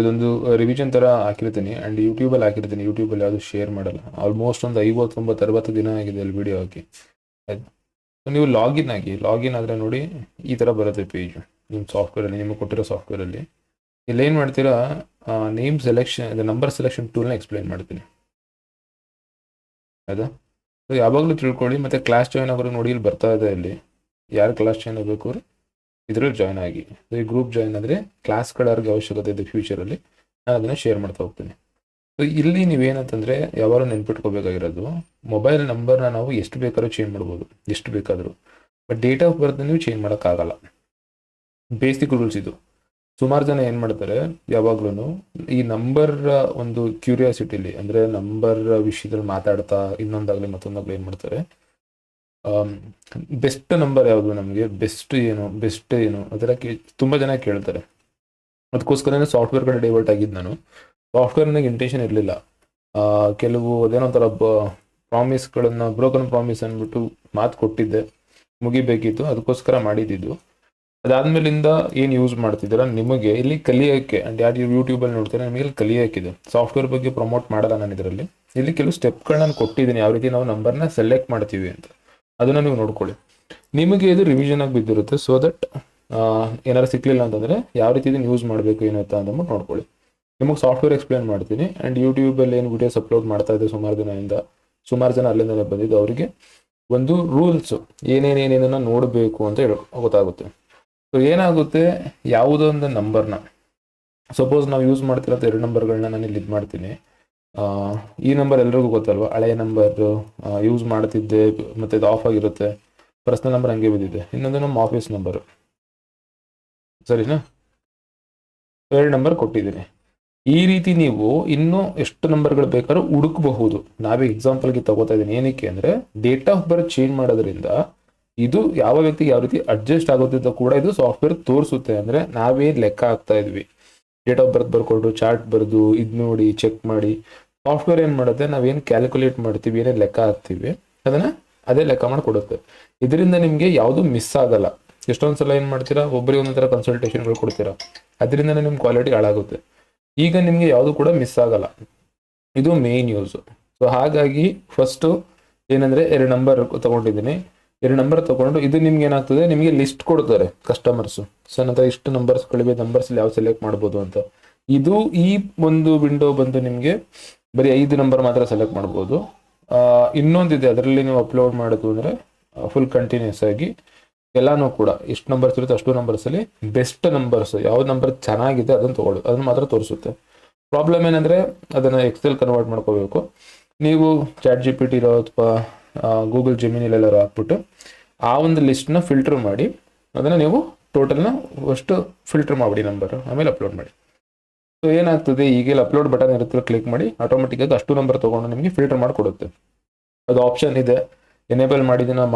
ಇದೊಂದು ರಿವಿಷನ್ ಥರ ಹಾಕಿರ್ತೀನಿ ಆ್ಯಂಡ್ ಯೂಟ್ಯೂಬಲ್ಲಿ ಹಾಕಿರ್ತೀನಿ. ಯೂಟ್ಯೂಬಲ್ಲಿ ಯಾವುದು ಶೇರ್ ಮಾಡಲ್ಲ. ಆಲ್ಮೋಸ್ಟ್ ಒಂದು 59-60 ದಿನ ಆಗಿದೆ ಅಲ್ಲಿ ವಿಡಿಯೋ ಹಾಕಿ. ಆಯ್ತು, ನೀವು ಲಾಗಿನ್ ಆಗಿ, ಲಾಗಿನ್ ಆದರೆ ನೋಡಿ ಈ ಥರ ಬರುತ್ತೆ ಪೇಜು ನಿಮ್ಮ ಸಾಫ್ಟ್ವೇರಲ್ಲಿ, ನಿಮಗೆ ಕೊಟ್ಟಿರೋ ಸಾಫ್ಟ್ವೇರಲ್ಲಿ. ಇಲ್ಲೇನು ಮಾಡ್ತೀರಾ, ನೇಮ್ ಸೆಲೆಕ್ಷನ್, ಇದು ನಂಬರ್ ಸೆಲೆಕ್ಷನ್ ಟೂಲ್ನ ಎಕ್ಸ್ಪ್ಲೈನ್ ಮಾಡ್ತೀನಿ. ಆಯಿತಾ? ಸೊ ಯಾವಾಗಲೂ ತಿಳ್ಕೊಳ್ಳಿ. ಮತ್ತು ಕ್ಲಾಸ್ ಜಾಯ್ನ್ ಆಗೋರು ನೋಡಿ ಇಲ್ಲಿ ಬರ್ತಾ ಇದೆ. ಇಲ್ಲಿ ಯಾರು ಕ್ಲಾಸ್ ಜಾಯ್ನ್ ಆಗಬೇಕು ಅವರು ಇದರಲ್ಲಿ ಜಾಯ್ನ್ ಆಗಿ. ಈ ಗ್ರೂಪ್ ಜಾಯ್ನ್ ಆದರೆ ಕ್ಲಾಸ್ಗಳವ್ರಿಗೆ ಅವಶ್ಯಕತೆ ಇದೆ ಫ್ಯೂಚರಲ್ಲಿ, ನಾನು ಅದನ್ನು ಶೇರ್ ಮಾಡ್ತಾ ಹೋಗ್ತೀನಿ. ಸೊ ಇಲ್ಲಿ ನೀವೇನಂತಂದರೆ ಯಾವಾಗ ನೆನ್ಪಿಟ್ಕೋಬೇಕಾಗಿರೋದು, ಮೊಬೈಲ್ ನಂಬರ್ನ ನಾವು ಎಷ್ಟು ಬೇಕಾದ್ರೂ ಚೇಂಜ್ ಮಾಡ್ಬೋದು, ಎಷ್ಟು ಬೇಕಾದರೂ. ಬಟ್ ಡೇಟ್ ಆಫ್ ಬರ್ತ್ ನೀವು ಚೇಂಜ್ ಮಾಡೋಕ್ಕಾಗಲ್ಲ. ಬೇಸಿಕ್ ರೂಲ್ಸ್ ಇದು. ಸುಮಾರು ಜನ ಏನು ಮಾಡ್ತಾರೆ, ಯಾವಾಗ್ಲೂ ಈ ನಂಬರ್ ಒಂದು ಕ್ಯೂರಿಯಾಸಿಟಿಲಿ, ಅಂದರೆ ನಂಬರ್ ವಿಷಯದಲ್ಲಿ ಮಾತಾಡ್ತಾ ಇನ್ನೊಂದಾಗಲಿ ಮತ್ತೊಂದಾಗಲಿ ಏನು ಮಾಡ್ತಾರೆ, ಬೆಸ್ಟ್ ನಂಬರ್ ಯಾವುದು, ನಮಗೆ ಬೆಸ್ಟ್ ಏನು ಅದರ ತುಂಬ ಜನ ಕೇಳ್ತಾರೆ. ಅದಕ್ಕೋಸ್ಕರನೇ ಸಾಫ್ಟ್ವೇರ್ ಕಡೆ ಡೈವರ್ಟ್ ಆಗಿದ್ದು ನಾನು. ಸಾಫ್ಟ್ವೇರ್ ನನಗೆ ಇಂಟೆನ್ಷನ್ ಇರಲಿಲ್ಲ. ಕೆಲವು ಅದೇನೋ ಥರ ಪ್ರಾಮಿಸ್ಗಳನ್ನು, ಬ್ರೋಕನ್ ಪ್ರಾಮಿಸ್ ಅಂದ್ಬಿಟ್ಟು ಮಾತು ಕೊಟ್ಟಿದ್ದೆ, ಮುಗಿಬೇಕಿತ್ತು, ಅದಕ್ಕೋಸ್ಕರ ಮಾಡಿದ್ದು. ಅದಾದ್ಮೇಲಿಂದ ಏನು ಯೂಸ್ ಮಾಡ್ತಿದ್ದೀರಾ, ನಿಮಗೆ ಇಲ್ಲಿ ಕಲಿಯೋಕ್ಕೆ, ಆ್ಯಂಡ್ ಯಾರು ಯೂಟ್ಯೂಬಲ್ಲಿ ನೋಡ್ತಾರೆ ನಿಮಗೆ ಇಲ್ಲಿ ಕಲಿಯೋಕ್ಕಿದೆ. ಸಾಫ್ಟ್ವೇರ್ ಬಗ್ಗೆ ಪ್ರಮೋಟ್ ಮಾಡಲ್ಲ ನಾನು ಇದರಲ್ಲಿ. ಇಲ್ಲಿ ಕೆಲವು ಸ್ಟೆಪ್ಗಳನ್ನ ನಾನು ಕೊಟ್ಟಿದ್ದೀನಿ, ಯಾವ ರೀತಿ ನಾವು ನಂಬರ್ನ ಸೆಲೆಕ್ಟ್ ಮಾಡ್ತೀವಿ ಅಂತ. ಅದನ್ನು ನೀವು ನೋಡ್ಕೊಳ್ಳಿ. ನಿಮಗೆ ಇದು ರಿವಿಷನ್ ಆಗಿ ಬಿದ್ದಿರುತ್ತೆ. ಸೊ ದಟ್ ಏನಾರು ಸಿಕ್ಕಲಿಲ್ಲ ಅಂತಂದರೆ ಯಾವ ರೀತಿ ಇದನ್ನು ಯೂಸ್ ಮಾಡಬೇಕು ಏನು ಅಂತ ಅಂದ್ಬಿಟ್ಟು ನೋಡ್ಕೊಳ್ಳಿ. ನಿಮಗೆ ಸಾಫ್ಟ್ವೇರ್ ಎಕ್ಸ್ಪ್ಲೇನ್ ಮಾಡ್ತೀನಿ. ಆ್ಯಂಡ್ ಯೂಟ್ಯೂಬಲ್ಲಿ ಏನು ವಿಡಿಯೋಸ್ ಅಪ್ಲೋಡ್ ಮಾಡ್ತಾ ಇದೆ ಸುಮಾರು ಜನ ಅಲ್ಲಿಂದಲೇ ಬಂದಿದ್ದು, ಅವರಿಗೆ ಒಂದು ರೂಲ್ಸು ಏನೇನೇನೇನನ್ನು ನೋಡಬೇಕು ಅಂತ ಗೊತ್ತಾಗುತ್ತೆ. ಸೊ ಏನಾಗುತ್ತೆ, ಯಾವುದೋ ಒಂದು ನಂಬರ್ನ, ಸಪೋಸ್ ನಾವು ಯೂಸ್ ಮಾಡ್ತಿರೋಂಥ 2 ನಂಬರ್ಗಳನ್ನ ನಾನು ಇಲ್ಲಿ ಇದು ಮಾಡ್ತೀನಿ. ಈ ನಂಬರ್ ಎಲ್ರಿಗೂ ಗೊತ್ತಲ್ವ, ಹಳೆಯ ನಂಬರ್ ಯೂಸ್ ಮಾಡ್ತಿದ್ದೆ, ಮತ್ತು ಇದು ಆಫ್ ಆಗಿರುತ್ತೆ. ಪರ್ಸ್ನಲ್ ನಂಬರ್ ಹಂಗೆ ಬಿದ್ದಿದೆ. ಇನ್ನೊಂದು ನಮ್ಮ ಆಫೀಸ್ ನಂಬರು, ಸರಿನಾ? 2 ನಂಬರ್ ಕೊಟ್ಟಿದ್ದೀನಿ. ಈ ರೀತಿ ನೀವು ಇನ್ನೂ ಎಷ್ಟು ನಂಬರ್ಗಳು ಬೇಕಾದ್ರೂ ಹುಡುಕಬಹುದು. ನಾವೇ ಎಕ್ಸಾಂಪಲ್ಗೆ ತಗೋತಾ ಇದ್ದೀನಿ. ಏನಕ್ಕೆ ಅಂದರೆ, ಡೇಟ್ ಆಫ್ ಬರ್ತ್ ಚೇಂಜ್ ಮಾಡೋದ್ರಿಂದ ಇದು ಯಾವ ವ್ಯಕ್ತಿಗೆ ಯಾವ ರೀತಿ ಅಡ್ಜಸ್ಟ್ ಆಗುತ್ತೆ ಅಂತ ಕೂಡ ಇದು ಸಾಫ್ಟ್ವೇರ್ ತೋರಿಸುತ್ತೆ. ಅಂದರೆ ನಾವೇನು ಲೆಕ್ಕ ಹಾಕ್ತಾ ಇದ್ವಿ, ಡೇಟ್ ಆಫ್ ಬರ್ತ್ ಬರ್ಕೊಂಡು ಚಾರ್ಟ್ ಬರೆದು ಇದು ನೋಡಿ ಚೆಕ್ ಮಾಡಿ, ಸಾಫ್ಟ್ವೇರ್ ಏನು ಮಾಡುತ್ತೆ, ನಾವೇನು ಕ್ಯಾಲ್ಕುಲೇಟ್ ಮಾಡ್ತೀವಿ, ಏನೇನು ಲೆಕ್ಕ ಹಾಕ್ತೀವಿ ಅದನ್ನು ಅದೇ ಲೆಕ್ಕ ಮಾಡಿ ಕೊಡುತ್ತೆ. ಇದರಿಂದ ನಿಮಗೆ ಯಾವುದು ಮಿಸ್ ಆಗಲ್ಲ. ಎಷ್ಟೊಂದು ಸಲ ಏನು ಮಾಡ್ತೀರಾ, ಒಬ್ಬರಿಗೆ ಒಂದೊಂದು ಥರ ಕನ್ಸಲ್ಟೇಷನ್ಗಳು ಕೊಡ್ತೀರಾ, ಅದರಿಂದ ನಿಮ್ಮ ಕ್ವಾಲಿಟಿ ಹಾಳಾಗುತ್ತೆ. ಈಗ ನಿಮಗೆ ಯಾವುದು ಕೂಡ ಮಿಸ್ ಆಗಲ್ಲ. ಇದು ಮೇನ್ ಯೂಸು. ಸೊ ಹಾಗಾಗಿ ಫಸ್ಟು ಏನಂದರೆ 2 ನಂಬರ್ ತೊಗೊಂಡಿದ್ದೀನಿ. 2 ನಂಬರ್ ತೊಗೊಂಡು ಇದು ನಿಮ್ಗೆ ಏನಾಗ್ತದೆ, ನಿಮಗೆ ಲಿಸ್ಟ್ ಕೊಡ್ತಾರೆ ಕಸ್ಟಮರ್ಸು. ಸೊ ನಂತರ ಇಷ್ಟು ನಂಬರ್ಸ್ಗಳಿವೆ, ನಂಬರ್ಸಲ್ಲಿ ಯಾವ ಸೆಲೆಕ್ಟ್ ಮಾಡ್ಬೋದು ಅಂತ. ಇದು ಈ ಒಂದು ವಿಂಡೋ ಬಂದು ನಿಮಗೆ ಬರೀ 5 ನಂಬರ್ ಮಾತ್ರ ಸೆಲೆಕ್ಟ್ ಮಾಡ್ಬೋದು. ಇನ್ನೊಂದಿದೆ, ಅದರಲ್ಲಿ ನೀವು ಅಪ್ಲೋಡ್ ಮಾಡೋದು ಅಂದರೆ ಫುಲ್ ಕಂಟಿನ್ಯೂಸ್ ಆಗಿ ಎಲ್ಲನೂ ಕೂಡ ಎಷ್ಟು ನಂಬರ್ಸ್ ಇರುತ್ತೆ ಅಷ್ಟು ನಂಬರ್ಸಲ್ಲಿ ಬೆಸ್ಟ್ ನಂಬರ್ಸ್, ಯಾವ ನಂಬರ್ ಚೆನ್ನಾಗಿದೆ ಅದನ್ನು ತೊಗೊಳ್ಳೋದು, ಅದನ್ನು ಮಾತ್ರ ತೋರಿಸುತ್ತೆ. ಪ್ರಾಬ್ಲಮ್ ಏನಂದರೆ ಅದನ್ನು ಎಕ್ಸೆಲ್ ಕನ್ವರ್ಟ್ ಮಾಡ್ಕೋಬೇಕು. ನೀವು ಚಾಟ್ GPT ಇರೋ ಅಥವಾ ಗೂಗಲ್ ಜೆಮಿನಿಲೆಲ್ಲರೂ ಹಾಕ್ಬಿಟ್ಟು ಆ ಒಂದು ಲಿಸ್ಟ್ನ ಫಿಲ್ಟರ್ ಮಾಡಿ ಅದನ್ನು ನೀವು ಟೋಟಲ್ನ ಫಸ್ಟು ಫಿಲ್ಟರ್ ಮಾಡಿಬಿಡಿ ನಂಬರು, ಆಮೇಲೆ ಅಪ್ಲೋಡ್ ಮಾಡಿ. ಸೊ ಏನಾಗ್ತದೆ, ಈಗೆಲ್ಲ ಅಪ್ಲೋಡ್ ಬಟನ್ ಇರುತ್ತೆ, ಕ್ಲಿಕ್ ಮಾಡಿ ಆಟೋಮೆಟಿಕ್ಕಾಗಿ ಅಷ್ಟು ನಂಬರ್ ತೊಗೊಂಡು ನಿಮಗೆ ಫಿಲ್ಟರ್ ಮಾಡಿ ಕೊಡುತ್ತೆ. ಅದು ಆಪ್ಷನ್ ಇದೆ, ಎನೇಬಲ್ ಮಾಡಿದ್ದೀನೋ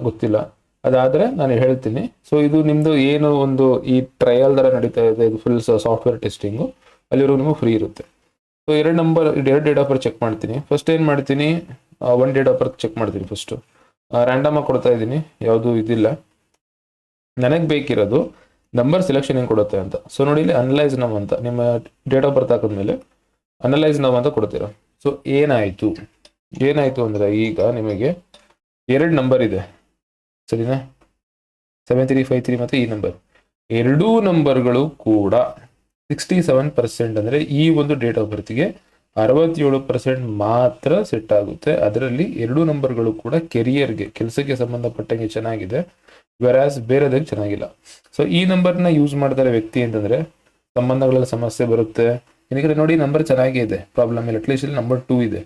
ಗೊತ್ತಿಲ್ಲ, ಅದಾದರೆ ನಾನು ಹೇಳ್ತೀನಿ. ಸೊ ಇದು ನಿಮ್ಮದು ಏನು ಒಂದು ಈ ಟ್ರಯಲ್ ಥರ ನಡೀತಾ ಇದೆ, ಇದು ಫುಲ್ ಸಾಫ್ಟ್ವೇರ್ ಟೆಸ್ಟಿಂಗು, ಅಲ್ಲಿರೋ ನಿಮಗೆ ಫ್ರೀ ಇರುತ್ತೆ. So 2 number, 2 date of birth check ಮಾಡ್ತೀನಿ. ಫಸ್ಟ್ ಏನು ಮಾಡ್ತೀನಿ, 1 ಡೇಟ್ ಆಫ್ ಬರ್ತ್ ಚೆಕ್ ಮಾಡ್ತೀನಿ. ಫಸ್ಟು ರ್ಯಾಂಡಮಾಗಿ ಕೊಡ್ತಾ ಇದ್ದೀನಿ, ಯಾವುದು ಇದಿಲ್ಲ. ನನಗೆ ಬೇಕಿರೋದು ನಂಬರ್ ಸೆಲೆಕ್ಷನ್ ಏನು ಕೊಡುತ್ತೆ ಅಂತ. ಸೊ ನೋಡಿ ಇಲ್ಲಿ ಅನಲೈಸ್ ನೌ ಅಂತ, ನಿಮ್ಮ ಡೇಟ್ ಆಫ್ ಬರ್ತ್ ಹಾಕಿದ್ಮೇಲೆ ಅನಲೈಸ್ ನೌ ಅಂತ ಕೊಡ್ತೀರಾ. ಸೊ ಏನಾಯಿತು ಅಂದರೆ, ಈಗ ನಿಮಗೆ 2 ನಂಬರ್ ಇದೆ, ಸರಿನಾ? 7353 ಮತ್ತು ಈ ನಂಬರ್, 2 ನಂಬರ್ಗಳು ಕೂಡ 67%, ಅಂದರೆ ಈ ಒಂದು ಡೇಟ್ ಆಫ್ ಬರ್ತ್ಗೆ 67% ಮಾತ್ರ ಸೆಟ್ ಆಗುತ್ತೆ. ಅದರಲ್ಲಿ 2 ನಂಬರ್ಗಳು ಕೂಡ ಕೆರಿಯರ್ಗೆ, ಕೆಲಸಕ್ಕೆ ಸಂಬಂಧಪಟ್ಟಂಗೆ ಚೆನ್ನಾಗಿದೆ, ವೆರಾಸ್ ಬೇರೆದಕ್ಕೆ ಚೆನ್ನಾಗಿಲ್ಲ. ಸೊ ಈ ನಂಬರ್ನ ಯೂಸ್ ಮಾಡ್ತಾರೆ ವ್ಯಕ್ತಿ ಅಂತಂದರೆ ಸಂಬಂಧಗಳಲ್ಲಿ ಸಮಸ್ಯೆ ಬರುತ್ತೆ. ಏನಕ್ಕೆ ನೋಡಿ, ನಂಬರ್ ಚೆನ್ನಾಗೇ ಇದೆ, ಪ್ರಾಬ್ಲಮ್ ಇಲ್ಲ. ಅಟ್ಲೀಸ್ಟ್ ಇಲ್ಲಿ ನಂಬರ್ 2 ಇದೆ.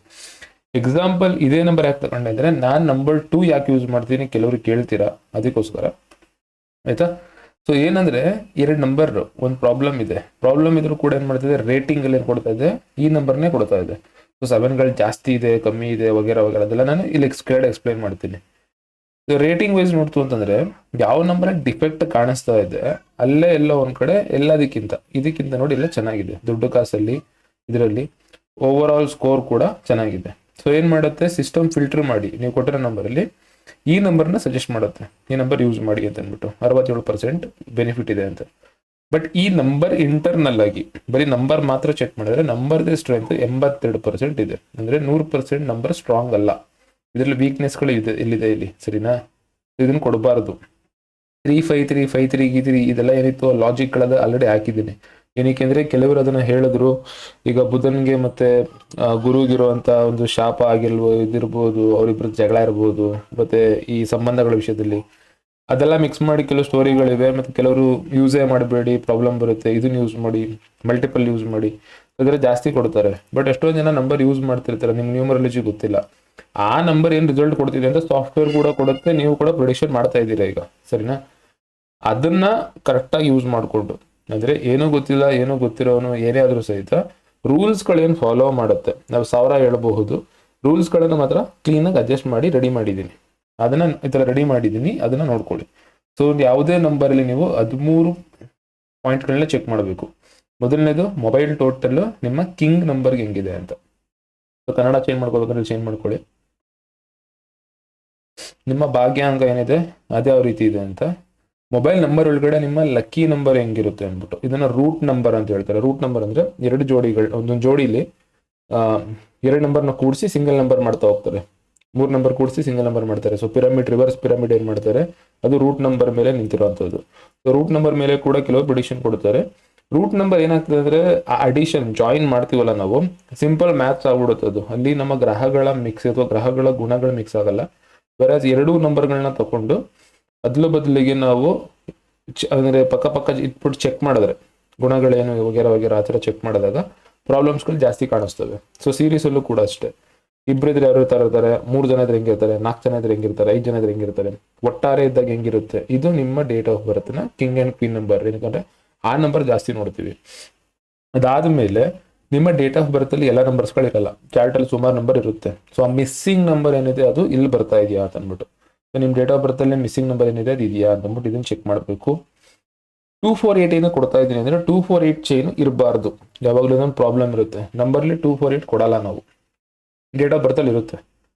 ಎಕ್ಸಾಂಪಲ್ ಇದೇ ನಂಬರ್ ಯಾಕೆ ತಗೊಂಡೆ ಅಂದರೆ, ನಾನು ನಂಬರ್ 2 ಯಾಕೆ ಯೂಸ್ ಮಾಡ್ತೀನಿ ಕೆಲವರು ಕೇಳ್ತೀರಾ, ಅದಕ್ಕೋಸ್ಕರ. ಆಯಿತಾ? ಸೊ ಏನಂದರೆ 2 ನಂಬರ್ ಒಂದು ಪ್ರಾಬ್ಲಮ್ ಇದ್ರೂ ಕೂಡ ಏನು ಮಾಡ್ತಿದೆ, ರೇಟಿಂಗಲ್ಲಿ ಏನು ಕೊಡ್ತಾ ಇದೆ, ಈ ನಂಬರ್ನೇ ಕೊಡ್ತಾ ಇದೆ. ಸೊ 7ಗಳು ಜಾಸ್ತಿ ಇದೆ, ಕಮ್ಮಿ ಇದೆ, ವಗೇರ ಅದೆಲ್ಲ ನಾನು ಇಲ್ಲಿ ಎಕ್ಸ್ಪ್ಲೈನ್ ಮಾಡ್ತೀನಿ. ಸೊ ರೇಟಿಂಗ್ ವೈಸ್ ನೋಡ್ತು ಅಂತಂದರೆ, ಯಾವ ನಂಬರ್ ಡಿಫೆಕ್ಟ್ ಕಾಣಿಸ್ತಾ ಇದೆ ಅಲ್ಲೇ ಎಲ್ಲ ಒಂದು ಕಡೆ ಇದಕ್ಕಿಂತ ನೋಡಿ ಎಲ್ಲ ಚೆನ್ನಾಗಿದೆ. ದುಡ್ಡು ಕಾಸಲ್ಲಿ ಇದರಲ್ಲಿ ಓವರ್ ಆಲ್ ಸ್ಕೋರ್ ಕೂಡ ಚೆನ್ನಾಗಿದೆ. ಸೊ ಏನು ಮಾಡುತ್ತೆ, ಸಿಸ್ಟಮ್ ಫಿಲ್ಟರ್ ಮಾಡಿ ನೀವು ಕೊಟ್ಟಿರೋ ನಂಬರಲ್ಲಿ ಈ ನಂಬರ್ನ ಸಜೆಸ್ಟ್ ಮಾಡುತ್ತೆ, ಈ ನಂಬರ್ ಯೂಸ್ ಮಾಡಿ ಅಂತ ಅಂದ್ಬಿಟ್ಟು 67% ಬೆನಿಫಿಟ್ ಇದೆ ಅಂತ. ಬಟ್ ಈ ನಂಬರ್ ಇಂಟರ್ನಲ್ ಆಗಿ ಬರೀ ನಂಬರ್ ಮಾತ್ರ ಚೆಕ್ ಮಾಡಿದ್ರೆ ನಂಬರ್ದ ಸ್ಟ್ರೆಂತ್ 82% ಇದೆ. ಅಂದ್ರೆ 100% ನಂಬರ್ ಸ್ಟ್ರಾಂಗ್ ಅಲ್ಲ. ಇದರಲ್ಲಿ ವೀಕ್ನೆಸ್ಗಳು ಇದೆ ಇಲ್ಲಿದೆ ಇಲ್ಲಿ, ಸರಿನಾ? ಇದನ್ನು ಕೊಡಬಾರ್ದು. 353 ಗೀತ್ರಿ ಇದೆಲ್ಲ ಏನಿತ್ತು ಲಾಜಿಕ್ಗಳದ ಆಲ್ರೆಡಿ ಹಾಕಿದ್ದೀನಿ. ಏನಕ್ಕೆ ಅಂದ್ರೆ ಕೆಲವರು ಅದನ್ನ ಹೇಳಿದ್ರು, ಈಗ ಬುಧನ್ಗೆ ಮತ್ತೆ ಗುರುಗಿರುವಂತ ಒಂದು ಶಾಪ ಇದಿರ್ಬೋದು, ಅವರಿಬ್ರು ಜಗಳ ಇರ್ಬೋದು, ಮತ್ತೆ ಈ ಸಂಬಂಧಗಳ ವಿಷಯದಲ್ಲಿ ಅದೆಲ್ಲ ಮಿಕ್ಸ್ ಮಾಡಿ ಕೆಲವು ಸ್ಟೋರಿಗಳಿವೆ. ಮತ್ತೆ ಕೆಲವರು ಯೂಸೇ ಮಾಡಬೇಡಿ, ಪ್ರಾಬ್ಲಮ್ ಬರುತ್ತೆ, ಇದನ್ನ ಯೂಸ್ ಮಾಡಿ, ಮಲ್ಟಿಪಲ್ ಯೂಸ್ ಮಾಡಿ, ಅದ್ರ ಜಾಸ್ತಿ ಕೊಡ್ತಾರೆ. ಬಟ್ ಎಷ್ಟೊಂದು ಜನ ನಂಬರ್ ಯೂಸ್ ಮಾಡ್ತಿರ್ತಾರೆ, ನಿಮ್ಗೆ ನ್ಯೂಮರಾಲಜಿ ಗೊತ್ತಿಲ್ಲ. ಆ ನಂಬರ್ ಏನ್ ರಿಸಲ್ಟ್ ಕೊಡ್ತಿದೆ ಅಂತ ಸಾಫ್ಟ್ವೇರ್ ಕೂಡ ಕೊಡುತ್ತೆ, ನೀವು ಕೂಡ ಪ್ರಿಡಿಕ್ಷನ್ ಮಾಡ್ತಾ ಇದ್ದೀರಾ ಈಗ, ಸರಿನಾ? ಅದನ್ನ ಕರೆಕ್ಟಾಗಿ ಯೂಸ್ ಮಾಡಿಕೊಂಡು, ಅಂದ್ರೆ ಏನೂ ಗೊತ್ತಿಲ್ಲ, ಏನೂ ಗೊತ್ತಿರೋನು ಏನೇ ಆದ್ರೂ ಸಹಿತ ರೂಲ್ಸ್ಗಳೇನು ಫಾಲೋ ಮಾಡುತ್ತೆ. ನಾವು 1000 ಹೇಳ್ಬಹುದು, ರೂಲ್ಸ್ಗಳನ್ನು ಮಾತ್ರ ಕ್ಲೀನಾಗಿ ಅಡ್ಜಸ್ಟ್ ಮಾಡಿ ರೆಡಿ ಮಾಡಿದ್ದೀನಿ. ಅದನ್ನ ಈ ತರ ರೆಡಿ ಮಾಡಿದ್ದೀನಿ, ಅದನ್ನ ನೋಡ್ಕೊಳ್ಳಿ. ಸೊ ಯಾವುದೇ ನಂಬರಲ್ಲಿ ನೀವು 13 ಪಾಯಿಂಟ್ಗಳನ್ನ ಚೆಕ್ ಮಾಡಬೇಕು. ಮೊದಲನೇದು ಮೊಬೈಲ್ ಟೋಟಲ್ ನಿಮ್ಮ ಕಿಂಗ್ ನಂಬರ್ಗೆ ಹೆಂಗಿದೆ ಅಂತ. ಕನ್ನಡ ಚೇಂಜ್ ಮಾಡ್ಕೋಬೇಕಂದ್ರೆ ಚೇಂಜ್ ಮಾಡ್ಕೊಳ್ಳಿ. ನಿಮ್ಮ ಭಾಗ್ಯಾಂಕ ಏನಿದೆ ಅದೇ ಯಾವ ರೀತಿ ಇದೆ ಅಂತ. ಮೊಬೈಲ್ ನಂಬರ್ ಒಳಗಡೆ ನಿಮ್ಮ ಲಕ್ಕಿ ನಂಬರ್ ಹೆಂಗಿರುತ್ತೆ ಅಂದ್ಬಿಟ್ಟು ಇದನ್ನ ರೂಟ್ ನಂಬರ್ ಅಂತ ಹೇಳ್ತಾರೆ. ರೂಟ್ ನಂಬರ್ ಅಂದ್ರೆ 2 ಜೋಡಿಗಳು, ಒಂದೊಂದು ಜೋಡಿಲಿ 2 ನಂಬರ್ನ ಕೂಡಿಸಿ ಸಿಂಗಲ್ ನಂಬರ್ ಮಾಡ್ತಾ ಹೋಗ್ತಾರೆ, 3 ನಂಬರ್ ಕೂಡಿಸಿ ಸಿಂಗಲ್ ನಂಬರ್ ಮಾಡ್ತಾರೆ. ಸೊ ಪಿರಮಿಡ್, ರಿವರ್ಸ್ ಪಿರಮಿಡ್ ಏನ್ ಮಾಡ್ತಾರೆ, ಅದು ರೂಟ್ ನಂಬರ್ ಮೇಲೆ ನಿಂತಿರುವಂತದ್ದು. ಸೊ ರೂಟ್ ನಂಬರ್ ಮೇಲೆ ಕೂಡ ಕೆಲವು ಪ್ರಿಡಿಕ್ಷನ್ ಕೊಡ್ತಾರೆ. ರೂಟ್ ನಂಬರ್ ಏನಾಗ್ತದೆ ಅಂದ್ರೆ ಆ ಅಡಿಷನ್ ಜಾಯಿನ್ ಮಾಡ್ತೀವಲ್ಲ ನಾವು, ಸಿಂಪಲ್ ಮ್ಯಾಥ್ಸ್ ಆಗ್ಬಿಡುತ್ತೆ ಅದು. ಅಲ್ಲಿ ನಮ್ಮ ಗ್ರಹಗಳ ಮಿಕ್ಸ್ ಅಥವಾ ಗ್ರಹಗಳ ಗುಣಗಳ ಮಿಕ್ಸ್ ಆಗಲ್ಲ. ಬೇರೆ 2 ನಂಬರ್ಗಳನ್ನ ತಕೊಂಡು ಅದ್ಲ ಬದಲಿಗೆ ನಾವು ಅಂದ್ರೆ ಪಕ್ಕ ಇಟ್ಬಿಟ್ಟು ಚೆಕ್ ಮಾಡಿದ್ರೆ ಗುಣಗಳೇನು ವಗೇರ ಆ ಥರ ಚೆಕ್ ಮಾಡಿದಾಗ ಪ್ರಾಬ್ಲಮ್ಸ್ಗಳು ಜಾಸ್ತಿ ಕಾಣಿಸ್ತವೆ. ಸೊ ಸೀರೀಸ್ ಅಲ್ಲೂ ಕೂಡ ಅಷ್ಟೇ, ಇಬ್ಬರಿದ್ರೆ ಯಾರು ತರ ಇರ್ತಾರೆ, 3 ಜನ ಇದ್ರೆ ಹೆಂಗಿರ್ತಾರೆ, 4 ಜನ ಇದ್ರೆ ಹೆಂಗಿರ್ತಾರೆ, 5 ಜನ ಇದ್ರೆ ಹೆಂಗಿರ್ತಾರೆ, ಒಟ್ಟಾರೆ ಇದ್ದಾಗ ಹೆಂಗಿರುತ್ತೆ. ಇದು ನಿಮ್ಮ ಡೇಟ್ ಆಫ್ ಬರ್ತ್ ನ ಕಿಂಗ್ ಅಂಡ್ ಕ್ವೀನ್ ನಂಬರ್. ಏನಂದ್ರೆ ಆ ನಂಬರ್ ಜಾಸ್ತಿ ನೋಡ್ತೀವಿ. ಅದಾದ್ಮೇಲೆ ನಿಮ್ಮ ಡೇಟ್ ಆಫ್ ಬರ್ತ್ ಅಲ್ಲಿ ಎಲ್ಲ ನಂಬರ್ಸ್ಗಳು ಇರಲ್ಲ, ಚಾರ್ಟ್ ಅಲ್ಲಿ ಸುಮಾರು ನಂಬರ್ ಇರುತ್ತೆ. ಸೊ ಆ ಮಿಸ್ಸಿಂಗ್ ನಂಬರ್ ಏನಿದೆ ಅದು ಇಲ್ಲಿ ಬರ್ತಾ ಇದೆಯಾ ಅಂತ ಅಂದ್ಬಿಟ್ಟು, ನಿಮ್ಮ ಡೇಟ್ ಆಫ್ ಬರ್ತ್ ಅಲ್ಲಿ ಮಿಸ್ಸಿಂಗ್ ನಂಬರ್ ಏನಿದೆ ಅದು ಇದೆಯಾ ಅಂತ ಅಂದ್ಬಿಟ್ಟು ಇದನ್ನ ಚೆಕ್ ಮಾಡಬೇಕು. 248 ಏನು ಕೊಡ್ತಾ ಇದ್ದೀನಿ ಅಂದ್ರೆ 248 ಚೈನ್ ಇರಬಾರ್ದು. ಯಾವಾಗಲೂ ಒಂದು ಪ್ರಾಬ್ಲಮ್ ಇರುತ್ತೆ, ನಂಬರ್ಲಿ 248 ಕೊಡಲ್ಲ ನಾವು, ಡೇಟ್ ಆಫ್ ಬರ್ತ್ ಅಲ್ಲಿ ಇರುತ್ತೆ.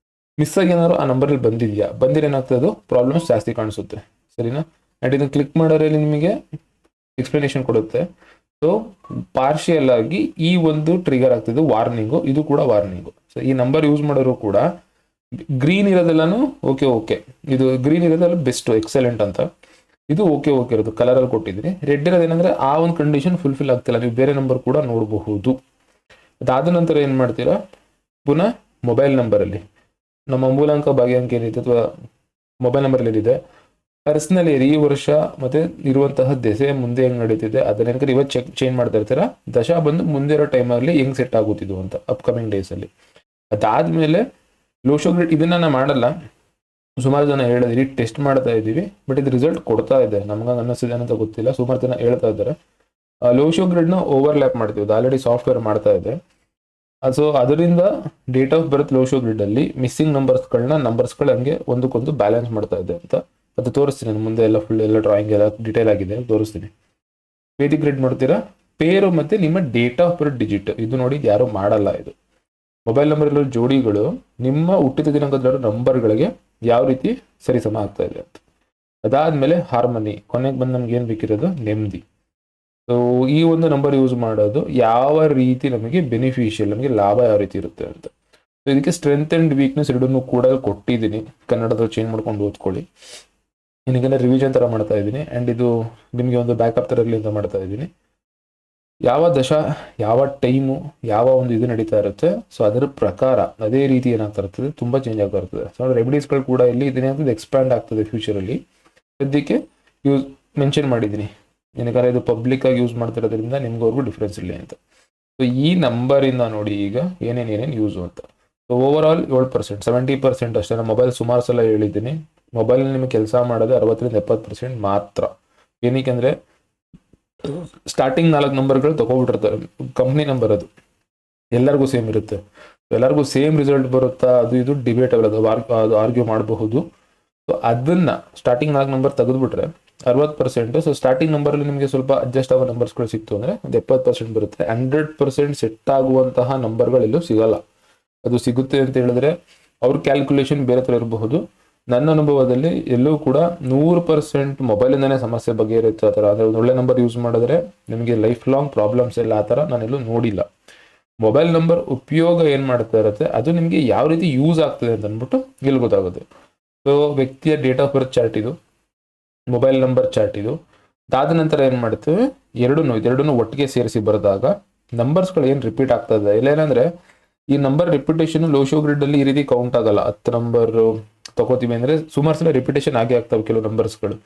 ಮಿಸ್ ಆಗಿ ಏನಾದ್ರು ಆ ನಂಬರಲ್ಲಿ ಬಂದಿದ್ಯಾ, ಬಂದಿರ ಏನಾಗ್ತದೆ ಅದು ಪ್ರಾಬ್ಲಮ್ಸ್ ಜಾಸ್ತಿ ಕಾಣಿಸುತ್ತೆ, ಸರಿನಾ? ಅಂಡ್ ಇದನ್ನ ಕ್ಲಿಕ್ ಮಾಡೋರಲ್ಲಿ ನಿಮಗೆ ಎಕ್ಸ್ಪ್ಲನೇಷನ್ ಕೊಡುತ್ತೆ. ಸೊ ಪಾರ್ಷಿಯಲ್ ಆಗಿ ಈ ಒಂದು ಟ್ರಿಗರ್ ಆಗ್ತಿದ್ದು ವಾರ್ನಿಂಗು, ಇದು ಕೂಡ ವಾರ್ನಿಂಗು. ಸೊ ಈ ನಂಬರ್ ಯೂಸ್ ಮಾಡೋರು ಕೂಡ ಗ್ರೀನ್ ಇರೋದೆಲ್ಲಾನು ಓಕೆ, ಇದು ಗ್ರೀನ್ ಇರೋದೆಲ್ಲ ಬೆಸ್ಟ್ ಎಕ್ಸಲೆಂಟ್ ಅಂತ, ಇದು ಓಕೆ ಇರೋದು ಕಲರ್ ಅಲ್ಲಿ ಕೊಟ್ಟಿದ್ದೀನಿ. ರೆಡ್ ಇರೋದೇನಂದ್ರೆ ಆ ಒಂದು ಕಂಡೀಷನ್ ಫುಲ್ಫಿಲ್ ಆಗ್ತಿಲ್ಲ, ನೀವು ಬೇರೆ ನಂಬರ್ ಕೂಡ ನೋಡಬಹುದು. ಅದಾದ ನಂತರ ಏನ್ ಮಾಡ್ತೀರಾ, ಪುನಃ ಮೊಬೈಲ್ ನಂಬರ್ ಅಲ್ಲಿ ನಮ್ಮ ಮೂಲಾಂಕ ಭಾಗ್ಯಾಂಕ ಏನಿದೆ ಅಥವಾ ಮೊಬೈಲ್ ನಂಬರ್ ಏನಿದೆ, ಪರ್ಸನಲ್ ಈ ವರ್ಷ ಮತ್ತೆ ಇರುವಂತಹ ದೆಸೆ ಮುಂದೆ ಹೆಂಗ್ ನಡೀತಿದೆ ಅದನ್ನ ಇವತ್ತು ಚೇಂಜ್ ಮಾಡ್ತಾ ಇರ್ತೀರಾ. ದಶ ಬಂದು ಮುಂದೆ ಇರೋ ಟೈಮಲ್ಲಿ ಹೆಂಗ್ ಸೆಟ್ ಆಗುತ್ತಿದ್ದು ಅಂತ ಅಪ್ಕಮಿಂಗ್ ಡೇಸ್ ಅಲ್ಲಿ. ಅದಾದ್ಮೇಲೆ ಲೋಶೋ ಗ್ರಿಡ್ ಇದನ್ನ ನಾನು ಮಾಡಲ್ಲ, ಸುಮಾರು ಜನ ಹೇಳಿದ್ರಿ ಟೆಸ್ಟ್ ಮಾಡ್ತಾ ಇದ್ದೀವಿ, ಬಟ್ ಇದು ರಿಸಲ್ಟ್ ಕೊಡ್ತಾ ಇದೆ, ನಮ್ಗೆ ಅನ್ನಿಸ್ತಿದೆ ಅಂತ ಗೊತ್ತಿಲ್ಲ, ಸುಮಾರು ಜನ ಹೇಳ್ತಾ ಇದ್ದಾರೆ. ಲೋಶೋ ಗ್ರಿಡ್ ನ ಓವರ್ಲ್ಯಾಪ್ ಮಾಡ್ತೀವಿ, ಅದು ಆಲ್ರೆಡಿ ಸಾಫ್ಟ್ವೇರ್ ಮಾಡ್ತಾ ಇದೆ. ಸೊ ಅದರಿಂದ ಡೇಟ್ ಆಫ್ ಬರ್ತ್ ಲೋಶೋ ಗ್ರಿಡ್ ಅಲ್ಲಿ ಮಿಸ್ಸಿಂಗ್ ನಂಬರ್ಸ್ಗಳು ಹಂಗೆ ಒಂದಕ್ಕೊಂದು ಬ್ಯಾಲೆನ್ಸ್ ಮಾಡ್ತಾ ಇದೆ ಅಂತ ಅದು ತೋರಿಸ್ತೀನಿ ಮುಂದೆ. ಎಲ್ಲ ಫುಲ್ ಎಲ್ಲ ಡ್ರಾಯಿಂಗ್ ಎಲ್ಲ ಡಿಟೇಲ್ ಆಗಿದೆ ತೋರಿಸ್ತೀನಿ. ವೇದಿಕ್ ಗ್ರಿಡ್ ಮಾಡ್ತೀರಾ, ಪೇರು ಮತ್ತೆ ನಿಮ್ಮ ಡೇಟ್ ಆಫ್ ಬರ್ತ್ ಡಿಜಿಟ್, ಇದು ನೋಡಿ ಯಾರು ಮಾಡಲ್ಲ. ಇದು ಮೊಬೈಲ್ ನಂಬರ್ ಇರೋ ಜೋಡಿಗಳು ನಿಮ್ಮ ಹುಟ್ಟಿದ ದಿನಾಂಕದ ನಂಬರ್ಗಳಿಗೆ ಯಾವ ರೀತಿ ಸರಿಸಮ ಆಗ್ತಾ ಇದೆ ಅಂತ. ಅದಾದ್ಮೇಲೆ ಹಾರ್ಮನಿ, ಕೊನೆಗೆ ಬಂದು ನಮ್ಗೆ ಏನ್ ಬೇಕಿರೋದು ನೆಮ್ಮದಿ. ಸೊ ಈ ಒಂದು ನಂಬರ್ ಯೂಸ್ ಮಾಡೋದು ಯಾವ ರೀತಿ ನಮಗೆ ಬೆನಿಫಿಷಿಯಲ್, ನಮಗೆ ಲಾಭ ಯಾವ ರೀತಿ ಇರುತ್ತೆ ಅಂತ. ಸೊ ಇದಕ್ಕೆ ಸ್ಟ್ರೆಂತ್ ಅಂಡ್ ವೀಕ್ನೆಸ್ ಎರಡನ್ನೂ ಕೂಡ ಕೊಟ್ಟಿದ್ದೀನಿ, ಕನ್ನಡದಲ್ಲಿ ಚೇಂಜ್ ಮಾಡ್ಕೊಂಡು ಓದ್ಕೊಳ್ಳಿ. ಏನಕ್ಕೆ ರಿವಿಷನ್ ತರ ಮಾಡ್ತಾ ಇದ್ದೀನಿ, ಅಂಡ್ ಇದು ನಿಮಗೆ ಒಂದು ಬ್ಯಾಕಪ್ ತರ ಇರಲಿ ಅಂತ ಮಾಡ್ತಾ ಇದ್ದೀನಿ. ಯಾವ ದಶ, ಯಾವ ಟೈಮು, ಯಾವ ಒಂದು ಇದು ನಡೀತಾ ಇರುತ್ತೆ, ಸೊ ಅದರ ಪ್ರಕಾರ ಅದೇ ರೀತಿ ಏನಾಗ್ತಾ ಇರ್ತದೆ, ತುಂಬಾ ಚೇಂಜ್ ಆಗ್ತಾ ಇರ್ತದೆ. ಸೊ ರೆಮಿಡೀಸ್ಗಳು ಕೂಡ ಇಲ್ಲಿ ಇದನ್ನೇ ಎಕ್ಸ್ಪ್ಯಾಂಡ್ ಆಗ್ತದೆ ಫ್ಯೂಚರಲ್ಲಿ. ಸದ್ಯಕ್ಕೆ ಯೂಸ್ ಮೆನ್ಷನ್ ಮಾಡಿದ್ದೀನಿ, ಏನಕ್ಕೆ ಇದು ಪಬ್ಲಿಕ್ ಆಗಿ ಯೂಸ್ ಮಾಡ್ತಿರೋದ್ರಿಂದ ನಿಮ್ಗವ್ರಿಗೂ ಡಿಫ್ರೆನ್ಸ್ ಇಲ್ಲ ಅಂತ. ಸೊ ಈ ನಂಬರಿಂದ ನೋಡಿ ಈಗ ಏನೇನು ಯೂಸು ಅಂತ. ಸೊ ಓವರ್ ಆಲ್ 7%, 70% ಅಷ್ಟೇ. ನಾನು ಮೊಬೈಲ್ ಸುಮಾರು ಸಲ ಹೇಳಿದ್ದೀನಿ, ಮೊಬೈಲ್ ನಿಮಗೆ ಕೆಲಸ ಮಾಡೋದು 60-70% ಮಾತ್ರ. ಏನಕ್ಕೆ ಅಂದ್ರೆ ಸ್ಟಾರ್ಟಿಂಗ್ 4 ನಂಬರ್ಗಳು ತಗೊಬಿಟ್ಟಿರ್ತಾರೆ, ಕಂಪ್ನಿ ನಂಬರ್, ಅದು ಎಲ್ಲರಿಗೂ ಸೇಮ್ ಇರುತ್ತೆ. ಎಲ್ಲರಿಗೂ ಸೇಮ್ ರಿಸಲ್ಟ್ ಬರುತ್ತಾ, ಅದು ಇದು ಡಿಬೇಟಬಲ್, ಅದು ಆರ್ಗ್ಯೂ ಮಾಡಬಹುದು. ಸೊ ಅದನ್ನ ಸ್ಟಾರ್ಟಿಂಗ್ 4 ನಂಬರ್ ತೆಗೆದುಬಿಟ್ರೆ 60%. ಸೊ ಸ್ಟಾರ್ಟಿಂಗ್ ನಂಬರಲ್ಲಿ ನಿಮಗೆ ಸ್ವಲ್ಪ ಅಡ್ಜಸ್ಟ್ ಆಗೋ ನಂಬರ್ಸ್ಗಳು ಸಿಕ್ತು ಅಂದ್ರೆ ಒಂದು 70% ಬರುತ್ತೆ. 100% ಸೆಟ್ ಆಗುವಂತಹ ನಂಬರ್ಗಳು ಎಲ್ಲೂ ಸಿಗಲ್ಲ. ಅದು ಸಿಗುತ್ತೆ ಅಂತ ಹೇಳಿದ್ರೆ ಅವ್ರ ಕ್ಯಾಲ್ಕುಲೇಷನ್ ಬೇರೆ ತರ ಇರಬಹುದು, ನನ್ನ ಅನುಭವದಲ್ಲಿ ಎಲ್ಲೂ ಕೂಡ 100% ಮೊಬೈಲಿಂದನೇ ಸಮಸ್ಯೆ ಬಗೆಹರಿಯುತ್ತೆ ಆ ಥರ. ಅಂದರೆ ಒಂದು ಒಳ್ಳೆ ನಂಬರ್ ಯೂಸ್ ಮಾಡಿದ್ರೆ ನಿಮಗೆ ಲೈಫ್ ಲಾಂಗ್ ಪ್ರಾಬ್ಲಮ್ಸ್ ಇಲ್ಲ, ಆ ಥರ ನಾನೆಲ್ಲೂ ನೋಡಿಲ್ಲ. ಮೊಬೈಲ್ ನಂಬರ್ ಉಪಯೋಗ ಏನು ಮಾಡ್ತಾ ಇರುತ್ತೆ ಅದು ನಿಮಗೆ ಯಾವ ರೀತಿ ಯೂಸ್ ಆಗ್ತದೆ ಅಂತ ಅಂದ್ಬಿಟ್ಟು ಇಲ್ಲಿ ಗೊತ್ತಾಗುತ್ತೆ. ಸೊ ವ್ಯಕ್ತಿಯ ಡೇಟ್ ಆಫ್ ಬರ್ತ್ ಚಾರ್ಟ್ ಇದು, ಮೊಬೈಲ್ ನಂಬರ್ ಚಾರ್ಟ್ ಇದು. ಅದಾದ ನಂತರ ಏನು ಮಾಡ್ತೇವೆ, ಎರಡನ್ನೂ ಒಟ್ಟಿಗೆ ಸೇರಿಸಿ ಬರೆದಾಗ ನಂಬರ್ಸ್ಗಳು ಏನು ರಿಪೀಟ್ ಆಗ್ತದೆ ಇಲ್ಲ. ಏನಂದ್ರೆ ಈ number repetition low show grid ಅಲ್ಲಿ ಈ ರೀತಿ ಕೌಂಟ್ ಆಗಲ್ಲ. 10 ನಂಬರ್ ತಗೋತೀವಿ ಅಂದ್ರೆ ಸುಮಾರು ಸಲ ರಿಪಿಟೇಷನ್ ಆಗೇ ಆಗ್ತವೆ ಕೆಲವು ನಂಬರ್ಸ್ಗಳು.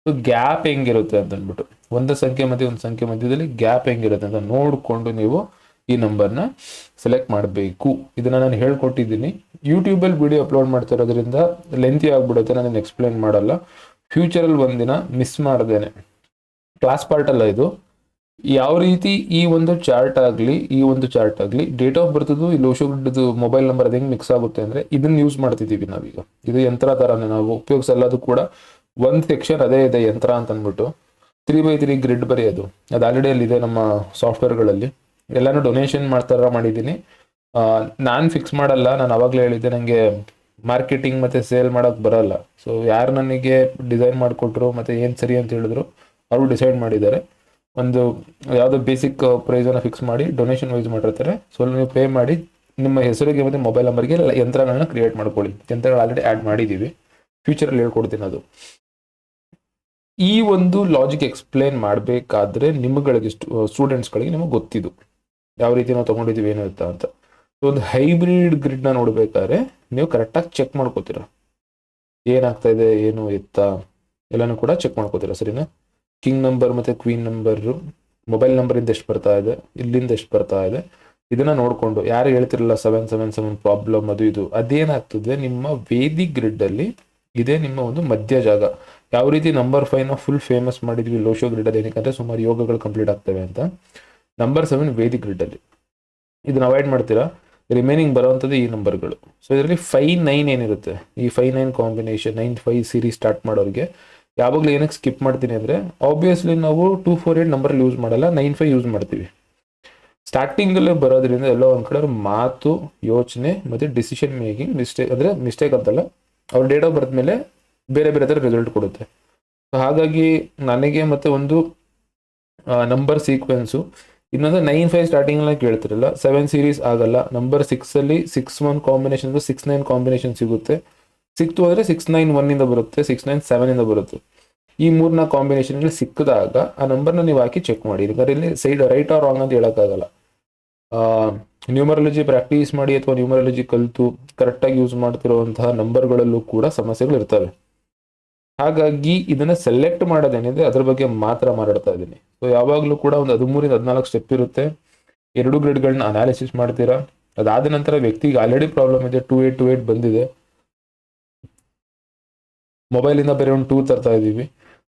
ಸೊ ಗ್ಯಾಪ್ ಹೆಂಗಿರುತ್ತೆ ಅಂತ ಅಂದ್ಬಿಟ್ಟು ಒಂದು ಸಂಖ್ಯೆ ಮತ್ತೆ ಒಂದು ಸಂಖ್ಯೆ ಮಧ್ಯದಲ್ಲಿ ಗ್ಯಾಪ್ ಹೆಂಗಿರುತ್ತೆ ಅಂತ ನೋಡಿಕೊಂಡು ನೀವು ಈ ನಂಬರ್ನ ಸೆಲೆಕ್ಟ್ ಮಾಡಬೇಕು. ಇದನ್ನ ನಾನು ಹೇಳ್ಕೊಟ್ಟಿದ್ದೀನಿ. ಯೂಟ್ಯೂಬಲ್ಲಿ ವಿಡಿಯೋ ಅಪ್ಲೋಡ್ ಮಾಡ್ತಾ ಇರೋದ್ರಿಂದ ಲೆಂತಿ ಆಗ್ಬಿಡುತ್ತೆ, ನಾನು ಎಕ್ಸ್ಪ್ಲೇನ್ ಮಾಡಲ್ಲ. ಫ್ಯೂಚರಲ್ಲಿ ಒಂದಿನ ಮಿಸ್ ಮಾಡ್ದೇನೆ ಕ್ಲಾಸ್ ಪಾರ್ಟ್ ಅಲ್ಲ ಇದು, ಯಾವ ರೀತಿ ಈ ಒಂದು ಚಾರ್ಟ್ ಆಗಲಿ ಡೇಟ್ ಆಫ್ ಬರ್ತಿದ್ದು ಈ ಲೋ ಶೋ ಗ್ರಿಡ್ದು ಮೊಬೈಲ್ ನಂಬರ್ ಅದು ಹೆಂಗೆ ಮಿಕ್ಸ್ ಆಗುತ್ತೆ ಅಂದರೆ ಇದನ್ನ ಯೂಸ್ ಮಾಡ್ತಿದ್ದೀವಿ ನಾವೀಗ. ಇದು ಯಂತ್ರ ಥರನೇ ನಾವು ಉಪಯೋಗಿಸಲ್ಲದು ಕೂಡ. ಒಂದು ಸೆಕ್ಷನ್ ಅದೇ ಇದೆ ಯಂತ್ರ ಅಂತ ಅಂದ್ಬಿಟ್ಟು 3x3 ಗ್ರಿಡ್ ಬರೆಯೋದು ಅದು ಆಲ್ರೆಡಿ ಅಲ್ಲಿದೆ ನಮ್ಮ ಸಾಫ್ಟ್ವೇರ್ಗಳಲ್ಲಿ. ಎಲ್ಲಾನು ಡೊನೇಷನ್ ಮಾಡ್ತಾರ ಮಾಡಿದ್ದೀನಿ. ನಾನು ಫಿಕ್ಸ್ ಮಾಡಲ್ಲ, ನಾನು ಅವಾಗಲೇ ಹೇಳಿದ್ದೆ ನನಗೆ ಮಾರ್ಕೆಟಿಂಗ್ ಮತ್ತು ಸೇಲ್ ಮಾಡೋಕ್ಕೆ ಬರಲ್ಲ. ಸೊ ಯಾರು ನನಗೆ ಡಿಸೈನ್ ಮಾಡಿಕೊಟ್ರು ಮತ್ತು ಏನು ಸರಿ ಅಂತ ಹೇಳಿದ್ರು ಅವರು ಡಿಸೈಡ್ ಮಾಡಿದ್ದಾರೆ. ಒಂದು ಯಾವುದೋ ಬೇಸಿಕ್ ಪ್ರೈಸನ್ನು ಫಿಕ್ಸ್ ಮಾಡಿ ಡೊನೇಷನ್ ವೈಸ್ ಮಾಡಿರ್ತಾರೆ. ಸೊ ನೀವು ಪೇ ಮಾಡಿ ನಿಮ್ಮ ಹೆಸರಿಗೆ ಮತ್ತು ಮೊಬೈಲ್ ನಂಬರ್ಗೆ ಯಂತ್ರಗಳನ್ನ ಕ್ರಿಯೇಟ್ ಮಾಡ್ಕೊಳ್ಳಿ. ಯಂತ್ರಗಳು ಆಲ್ರೆಡಿ ಆ್ಯಡ್ ಮಾಡಿದ್ದೀವಿ, ಫ್ಯೂಚರಲ್ಲಿ ಹೇಳ್ಕೊಡ್ತೀನಿ ಅದು. ಈ ಒಂದು ಲಾಜಿಕ್ ಎಕ್ಸ್ಪ್ಲೇನ್ ಮಾಡಬೇಕಾದ್ರೆ ನಿಮ್ಗಳಿಗೆ ಸ್ಟೂಡೆಂಟ್ಸ್ಗಳಿಗೆ ನಿಮಗೆ ಗೊತ್ತಿದ್ದು ಯಾವ ರೀತಿ ನಾವು ತೊಗೊಂಡಿದ್ದೀವಿ ಏನು ಇರ್ತಾ ಅಂತ. ಸೊ ಒಂದು ಹೈಬ್ರಿಡ್ ಗ್ರಿಡ್ನ ನೋಡ್ಬೇಕಾದ್ರೆ ನೀವು ಕರೆಕ್ಟಾಗಿ ಚೆಕ್ ಮಾಡ್ಕೋತೀರ, ಏನಾಗ್ತಾ ಇದೆ ಏನು ಎತ್ತಾ ಎಲ್ಲನೂ ಕೂಡ ಚೆಕ್ ಮಾಡ್ಕೋತೀರ, ಸರಿನಾ. ಕಿಂಗ್ ನಂಬರ್ ಮತ್ತು ಕ್ವೀನ್ ನಂಬರು ಮೊಬೈಲ್ ನಂಬರಿಂದ ಎಷ್ಟು ಬರ್ತಾ ಇದೆ, ಇಲ್ಲಿಂದ ಎಷ್ಟು ಬರ್ತಾ ಇದೆ, ಇದನ್ನ ನೋಡಿಕೊಂಡು ಯಾರು ಹೇಳ್ತಿರಲ್ಲ 777 ಪ್ರಾಬ್ಲಮ್ ಅದು ಇದು, ಅದೇನಾಗ್ತದೆ ನಿಮ್ಮ ವೇದಿಕ್ ಗ್ರಿಡ್ಡಲ್ಲಿ ಇದೇ ನಿಮ್ಮ ಒಂದು ಮಧ್ಯ ಜಾಗ. ಯಾವ ರೀತಿ ನಂಬರ್ 5ನ ಫುಲ್ ಫೇಮಸ್ ಮಾಡಿದ್ವಿ ಲೋ ಶೋ ಗ್ರಿಡ್ ಏನಕ್ಕೆ ಸುಮಾರು ಯೋಗಗಳು ಕಂಪ್ಲೀಟ್ ಆಗ್ತವೆ ಅಂತ. ನಂಬರ್ 7 ವೇದಿಕ್ ಗ್ರಿಡ್ಡಲ್ಲಿ ಇದನ್ನ ಅವಾಯ್ಡ್ ಮಾಡ್ತೀರಾ. ರಿಮೈನಿಂಗ್ ಬರೋವಂಥದ್ದು ಈ ನಂಬರ್ಗಳು. ಸೊ ಇದರಲ್ಲಿ 5-9 ಏನಿರುತ್ತೆ, ಈ 5-9 ಕಾಂಬಿನೇಷನ್ 9-5 ಸೀರೀಸ್ ಸ್ಟಾರ್ಟ್ ಮಾಡೋರಿಗೆ ಯಾವಾಗಲೂ ಏನಕ್ಕೆ ಸ್ಕಿಪ್ ಮಾಡ್ತೀನಿ ಅಂದರೆ ಆಬ್ವಿಯಸ್ಲಿ ನಾವು 248 ನಂಬರಲ್ಲಿ ಯೂಸ್ ಮಾಡಲ್ಲ, 95 ಯೂಸ್ ಮಾಡ್ತೀವಿ. ಸ್ಟಾರ್ಟಿಂಗಲ್ಲೇ ಬರೋದ್ರಿಂದ ಎಲ್ಲೋ ಒಂದು ಕಡೆ ಮಾತು, ಯೋಚನೆ ಮತ್ತು ಡಿಸಿಷನ್ ಮೇಕಿಂಗ್ ಮಿಸ್ಟೇಕ್ ಅಂತಲ್ಲ, ಅವ್ರ ಡೇಟ್ ಆಫ್ ಬರ್ತ್ ಮೇಲೆ ಬೇರೆ ಬೇರೆ ಥರ ರಿಸಲ್ಟ್ ಕೊಡುತ್ತೆ. ಸೊ ಹಾಗಾಗಿ ನನಗೆ ಮತ್ತೆ ಒಂದು ನಂಬರ್ ಸೀಕ್ವೆನ್ಸು ಇನ್ನೊಂದು 9-5 ಸ್ಟಾರ್ಟಿಂಗ್ನ ಕೇಳ್ತಿರಲ್ಲ, 7 ಸೀರೀಸ್ ಆಗಲ್ಲ. ನಂಬರ್ 6ಅಲ್ಲಿ 6-1 ಕಾಂಬಿನೇಷನ್ 6-9 ಕಾಂಬಿನೇಷನ್ ಸಿಗುತ್ತೆ. 6 ಅಂದರೆ 6-9-1 ಬರುತ್ತೆ, 6-9-7 ಬರುತ್ತೆ. ಈ 3-4 ಕಾಂಬಿನೇಷನ್ಗಳು ಸಿಕ್ಕಿದಾಗ ಆ ನಂಬರ್ನ ನೀವು ಹಾಕಿ ಚೆಕ್ ಮಾಡಿ. ಯಾಕಂದ್ರೆ ಇಲ್ಲಿ ಸೈಡ್ ರೈಟ್ ಆರ್ ರಾಂಗ್ ಅಂತ ಹೇಳೋಕ್ಕಾಗಲ್ಲ. ನ್ಯೂಮರಾಲಜಿ ಪ್ರಾಕ್ಟೀಸ್ ಮಾಡಿ ಅಥವಾ ನ್ಯೂಮರಾಲಜಿ ಕಲಿತು ಕರೆಕ್ಟಾಗಿ ಯೂಸ್ ಮಾಡ್ತಿರುವಂತಹ ನಂಬರ್ಗಳಲ್ಲೂ ಕೂಡ ಸಮಸ್ಯೆಗಳು ಇರ್ತವೆ. ಹಾಗಾಗಿ ಇದನ್ನ ಸೆಲೆಕ್ಟ್ ಮಾಡೋದೇನಿದೆ ಅದ್ರ ಬಗ್ಗೆ ಮಾತ್ರ ಮಾತಾಡ್ತಾ ಇದ್ದೀನಿ. ಸೊ ಯಾವಾಗಲೂ ಕೂಡ ಒಂದು 13-14 ಸ್ಟೆಪ್ ಇರುತ್ತೆ. 2 ಗ್ರೇಡ್ಗಳನ್ನ ಅನಾಲಿಸಿಸ್ ಮಾಡ್ತೀರಾ. ಅದಾದ ನಂತರ ವ್ಯಕ್ತಿಗೆ ಆಲ್ರೆಡಿ ಪ್ರಾಬ್ಲಮ್ ಇದೆ, 2828 ಬಂದಿದೆ, ಮೊಬೈಲಿಂದ ಬೇರೆ ಒಂದು 2 ತರ್ತಾ ಇದ್ದೀವಿ.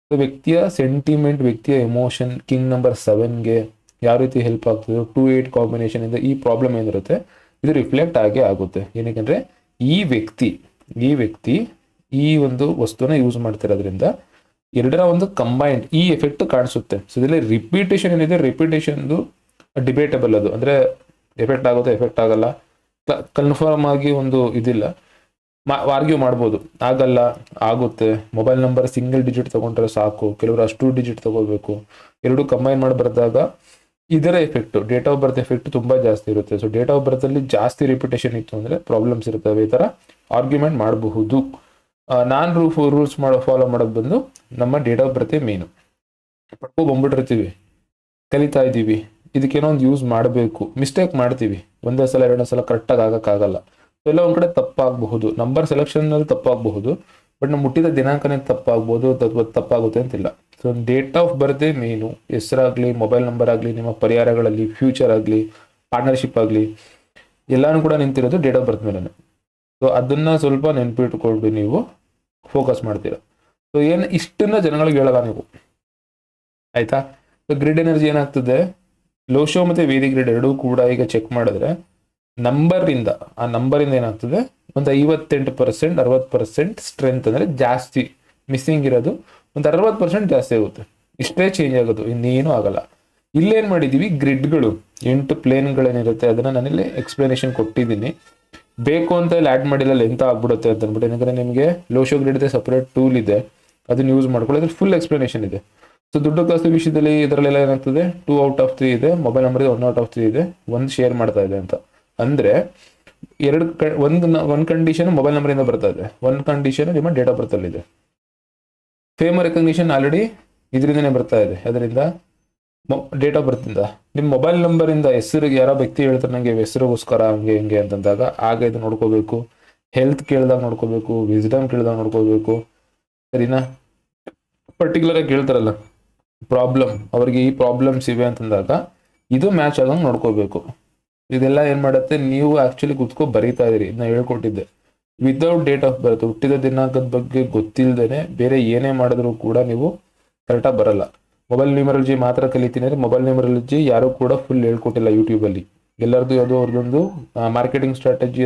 ಸೊ ವ್ಯಕ್ತಿಯ ಸೆಂಟಿಮೆಂಟ್, ವ್ಯಕ್ತಿಯ ಎಮೋಷನ್ ಕಿಂಗ್ ನಂಬರ್ 7ಗೆ ಯಾವ ರೀತಿ ಹೆಲ್ಪ್ ಆಗ್ತದೆ, 2-8 ಕಾಂಬಿನೇಷನ್ ಇಂದ ಈ ಪ್ರಾಬ್ಲಮ್ ಏನಿರುತ್ತೆ ಇದು ರಿಫ್ಲೆಕ್ಟ್ ಆಗೇ ಆಗುತ್ತೆ. ಏನಕ್ಕೆ ಈ ವ್ಯಕ್ತಿ ಈ ಒಂದು ವಸ್ತುನ ಯೂಸ್ ಮಾಡ್ತಿರೋದ್ರಿಂದ ಎರಡರ ಒಂದು ಕಂಬೈನ್ಡ್ ಈ ಎಫೆಕ್ಟ್ ಕಾಣಿಸುತ್ತೆ. ಸೊ ಇದರಲ್ಲಿ ರಿಪೀಟೇಷನ್ ಏನಿದೆ, ರಿಪೀಟೇಷನ್ದು ಡಿಬೇಟಬಲ್, ಅದು ಅಂದರೆ ಎಫೆಕ್ಟ್ ಆಗುತ್ತೆ ಎಫೆಕ್ಟ್ ಆಗಲ್ಲ ಕನ್ಫರ್ಮ್ ಆಗಿ ಒಂದು ಇದಿಲ್ಲ, ಆರ್ಗ್ಯೂ ಮಾಡ್ಬೋದು. ಆಗಲ್ಲ, ಆಗುತ್ತೆ. ಮೊಬೈಲ್ ನಂಬರ್ ಸಿಂಗಲ್ ಡಿಜಿಟ್ ತೊಗೊಂಡ್ರೆ ಸಾಕು, ಕೆಲವರು ಅಷ್ಟು ಡಿಜಿಟ್ ತೊಗೋಬೇಕು. ಎರಡು ಕಂಬೈನ್ ಮಾಡಿ ಬರೆದಾಗ ಇದರ effect, date of birth effect ತುಂಬ ಜಾಸ್ತಿ ಇರುತ್ತೆ. ಸೊ ಡೇಟ್ ಆಫ್ ಬರ್ತಲ್ಲಿ ಜಾಸ್ತಿ ರಿಪಿಟೇಷನ್ ಇತ್ತು ಅಂದರೆ ಪ್ರಾಬ್ಲಮ್ಸ್ ಇರ್ತವೆ. ಈ ಥರ ಆರ್ಗ್ಯುಮೆಂಟ್ ಮಾಡಬಹುದು. ನಾನು ರೂಲ್ಸ್ ಫಾಲೋ ಮಾಡೋದು ಬಂದು ನಮ್ಮ ಡೇಟ್ ಆಫ್ ಬರ್ತೆ ಮೇನು. ಬಂದ್ಬಿಟ್ಟಿರ್ತೀವಿ, ಕಲಿತಾ ಇದ್ದೀವಿ, ಇದಕ್ಕೇನೋ ಒಂದು ಯೂಸ್ ಮಾಡಬೇಕು, ಮಿಸ್ಟೇಕ್ ಮಾಡ್ತೀವಿ, ಒಂದೇ ಸಲ ಎರಡನೇ ಸಲ ಕರೆಕ್ಟಾಗಿ ಆಗೋಕ್ಕಾಗಲ್ಲ. ಎಲ್ಲ ಒಂದು ಕಡೆ ತಪ್ಪಾಗಬಹುದು, ನಂಬರ್ ಸೆಲೆಕ್ಷನ್ನಲ್ಲಿ ತಪ್ಪಾಗಬಹುದು, ಬಟ್ ನಾವು ಮುಟ್ಟಿದ ದಿನಾಂಕನೇ ತಪ್ಪಾಗ್ಬೋದು, ತಪ್ಪಾಗುತ್ತೆ ಅಂತಿಲ್ಲ. ಸೊ ಡೇಟ್ ಆಫ್ ಬರ್ತೆ ಮೇನು. ಹೆಸರಾಗಲಿ, ಮೊಬೈಲ್ ನಂಬರ್ ಆಗಲಿ, ನಿಮ್ಮ ಪರಿಹಾರಗಳಲ್ಲಿ, ಫ್ಯೂಚರ್ ಆಗಲಿ, ಪಾರ್ಟ್ನರ್ಶಿಪ್ ಆಗಲಿ, ಎಲ್ಲನೂ ಕೂಡ ನಿಂತಿರೋದು ಡೇಟ್ ಆಫ್ ಬರ್ತ್ ಮೇಲೆ. ಸೊ ಅದನ್ನು ಸ್ವಲ್ಪ ನೆನಪಿಟ್ಕೊಂಡು ನೀವು ಫೋಕಸ್ ಮಾಡ್ತೀರಾ. ಸೊ ಇಷ್ಟನ್ನ ಜನಗಳಿಗೆ ಹೇಳಲ್ಲ ನೀವು, ಆಯಿತಾ. ಸೊ ಗ್ರಿಡ್ ಎನರ್ಜಿ ಏನಾಗ್ತದೆ, ಲೋ ಶೋ ಮತ್ತು ವೇದಿಕ್ ಗ್ರಿಡ್ ಎರಡೂ ಕೂಡ ಈಗ ಚೆಕ್ ಮಾಡಿದ್ರೆ ನಂಬರಿಂದ ಏನಾಗ್ತದೆ, ಒಂದು 58% 60% ಸ್ಟ್ರೆಂತ್ ಅಂದರೆ ಜಾಸ್ತಿ, ಮಿಸ್ಸಿಂಗ್ ಇರೋದು ಒಂದು 60% ಜಾಸ್ತಿ ಆಗುತ್ತೆ. ಇಷ್ಟೇ ಚೇಂಜ್ ಆಗೋದು, ಇನ್ನೇನು ಆಗಲ್ಲ. ಇಲ್ಲೇನು ಮಾಡಿದ್ದೀವಿ, ಗ್ರಿಡ್ಗಳು 8 ಪ್ಲೇನ್ಗಳೇನಿರುತ್ತೆ ಅದನ್ನು ನಾನಿಲ್ಲಿ ಎಕ್ಸ್ಪ್ಲನೇಷನ್ ಕೊಟ್ಟಿದ್ದೀನಿ. ಬೇಕು ಅಂತ ಇಲ್ಲಿ ಆ್ಯಡ್ ಮಾಡಿಲ್ಲ ಲೆಂತ್ ಆಗ್ಬಿಡುತ್ತೆ ಅಂತ ಅಂದ್ಬಿಟ್ಟು. ಯಾಕಂದರೆ ನಿಮಗೆ ಲೋ ಶೋ ಗ್ರೇಡ್ ಇದೆ, ಸಪ್ರೇಟ್ ಟೂಲ್ ಇದೆ, ಅದನ್ನ ಯೂಸ್ ಮಾಡ್ಕೊಳ್ಳಿ. ಅದ್ರ ಫುಲ್ ಎಕ್ಸ್ಪ್ಲನೇಷನ್ ಇದೆ. ಸೊ ದುಡ್ಡು ಕಾಸು ವಿಷಯದಲ್ಲಿ ಇದರಲ್ಲೆಲ್ಲ ಏನಾಗ್ತದೆ, 2 out of 3 ಇದೆ, ಮೊಬೈಲ್ ನಂಬರ್ 1 out of 3 ಇದೆ, ಒಂದು ಶೇರ್ ಮಾಡ್ತಾ ಇದೆ ಅಂತ. ಅಂದರೆ ಒಂದು ಕಂಡೀಷನ್ ಮೊಬೈಲ್ ನಂಬರಿಂದ ಬರ್ತಾ ಇದೆ, ಒಂದು ಕಂಡೀಷನ್ ನಿಮ್ಮ ಡೇಟ್ ಆಫ್ ಬರ್ತಲ್ಲಿ ಇದೆ. ಫೇಮ್ ರೆಕಗ್ನಿಷನ್ ಆಲ್ರೆಡಿ ಇದರಿಂದನೇ ಬರ್ತಾ ಇದೆ, ಅದರಿಂದ ಡೇಟ್ ಆಫ್ ಬರ್ತಿಂದ. ನಿಮ್ಮ ಮೊಬೈಲ್ ನಂಬರಿಂದ ಹೆಸರಿಗೆ ಯಾರೋ ವ್ಯಕ್ತಿ ಹೇಳ್ತಾರೆ ನನಗೆ ಹೆಸರಿಗೋಸ್ಕರ ಹಂಗೆ ಹಿಂಗೆ ಅಂತಂದಾಗ ಆಗ ಇದು ನೋಡ್ಕೋಬೇಕು. ಹೆಲ್ತ್ ಕೇಳಿದಾಗ ನೋಡ್ಕೋಬೇಕು, ವಿಸ್ಡಮ್ ಕೇಳಿದಾಗ ನೋಡ್ಕೋಬೇಕು, ಸರಿನಾ. ಪರ್ಟಿಕ್ಯುಲರ್ ಆಗಿ ಕೇಳ್ತಾರಲ್ಲ ಪ್ರಾಬ್ಲಮ್, ಅವ್ರಿಗೆ ಈ ಪ್ರಾಬ್ಲಮ್ಸ್ ಇವೆ ಅಂತಂದಾಗ ಇದು ಮ್ಯಾಚ್ ಆಗಂಗೆ ನೋಡ್ಕೋಬೇಕು. ಇದೆಲ್ಲ ಏನು ಮಾಡುತ್ತೆ, ನೀವು ಆ್ಯಕ್ಚುಲಿ ಕುತ್ಕೊ ಬರೀತಾ ಇದ್ದೀರಿ, ಇದನ್ನ ಹೇಳ್ಕೊಟ್ಟಿದ್ದೆ. ವಿತೌಟ್ ಡೇಟ್ ಆಫ್ ಬರ್ತ್, ಹುಟ್ಟಿದ ದಿನಾಂಕದ ಬಗ್ಗೆ ಗೊತ್ತಿಲ್ಲದೇ ಬೇರೆ ಏನೇ ಮಾಡಿದ್ರು ಕೂಡ ನೀವು ಕರೆಕ್ಟಾಗಿ ಬರಲ್ಲ. ಮೊಬೈಲ್ ನ್ಯೂಮರಾಲಜಿ ಮಾತ್ರ ಕಲಿತೀನಿ ಅಂದರೆ ಮೊಬೈಲ್ ನ್ಯೂಮರಾಲಜಿ ಯಾರು ಕೂಡ ಫುಲ್ ಹೇಳ್ಕೊಟ್ಟಿಲ್ಲ ಯೂಟ್ಯೂಬಲ್ಲಿ. ಎಲ್ಲರದ್ದು ಯಾವುದೋ ಅವ್ರದ್ದೊಂದು ಮಾರ್ಕೆಟಿಂಗ್ ಸ್ಟ್ರಾಟಜಿ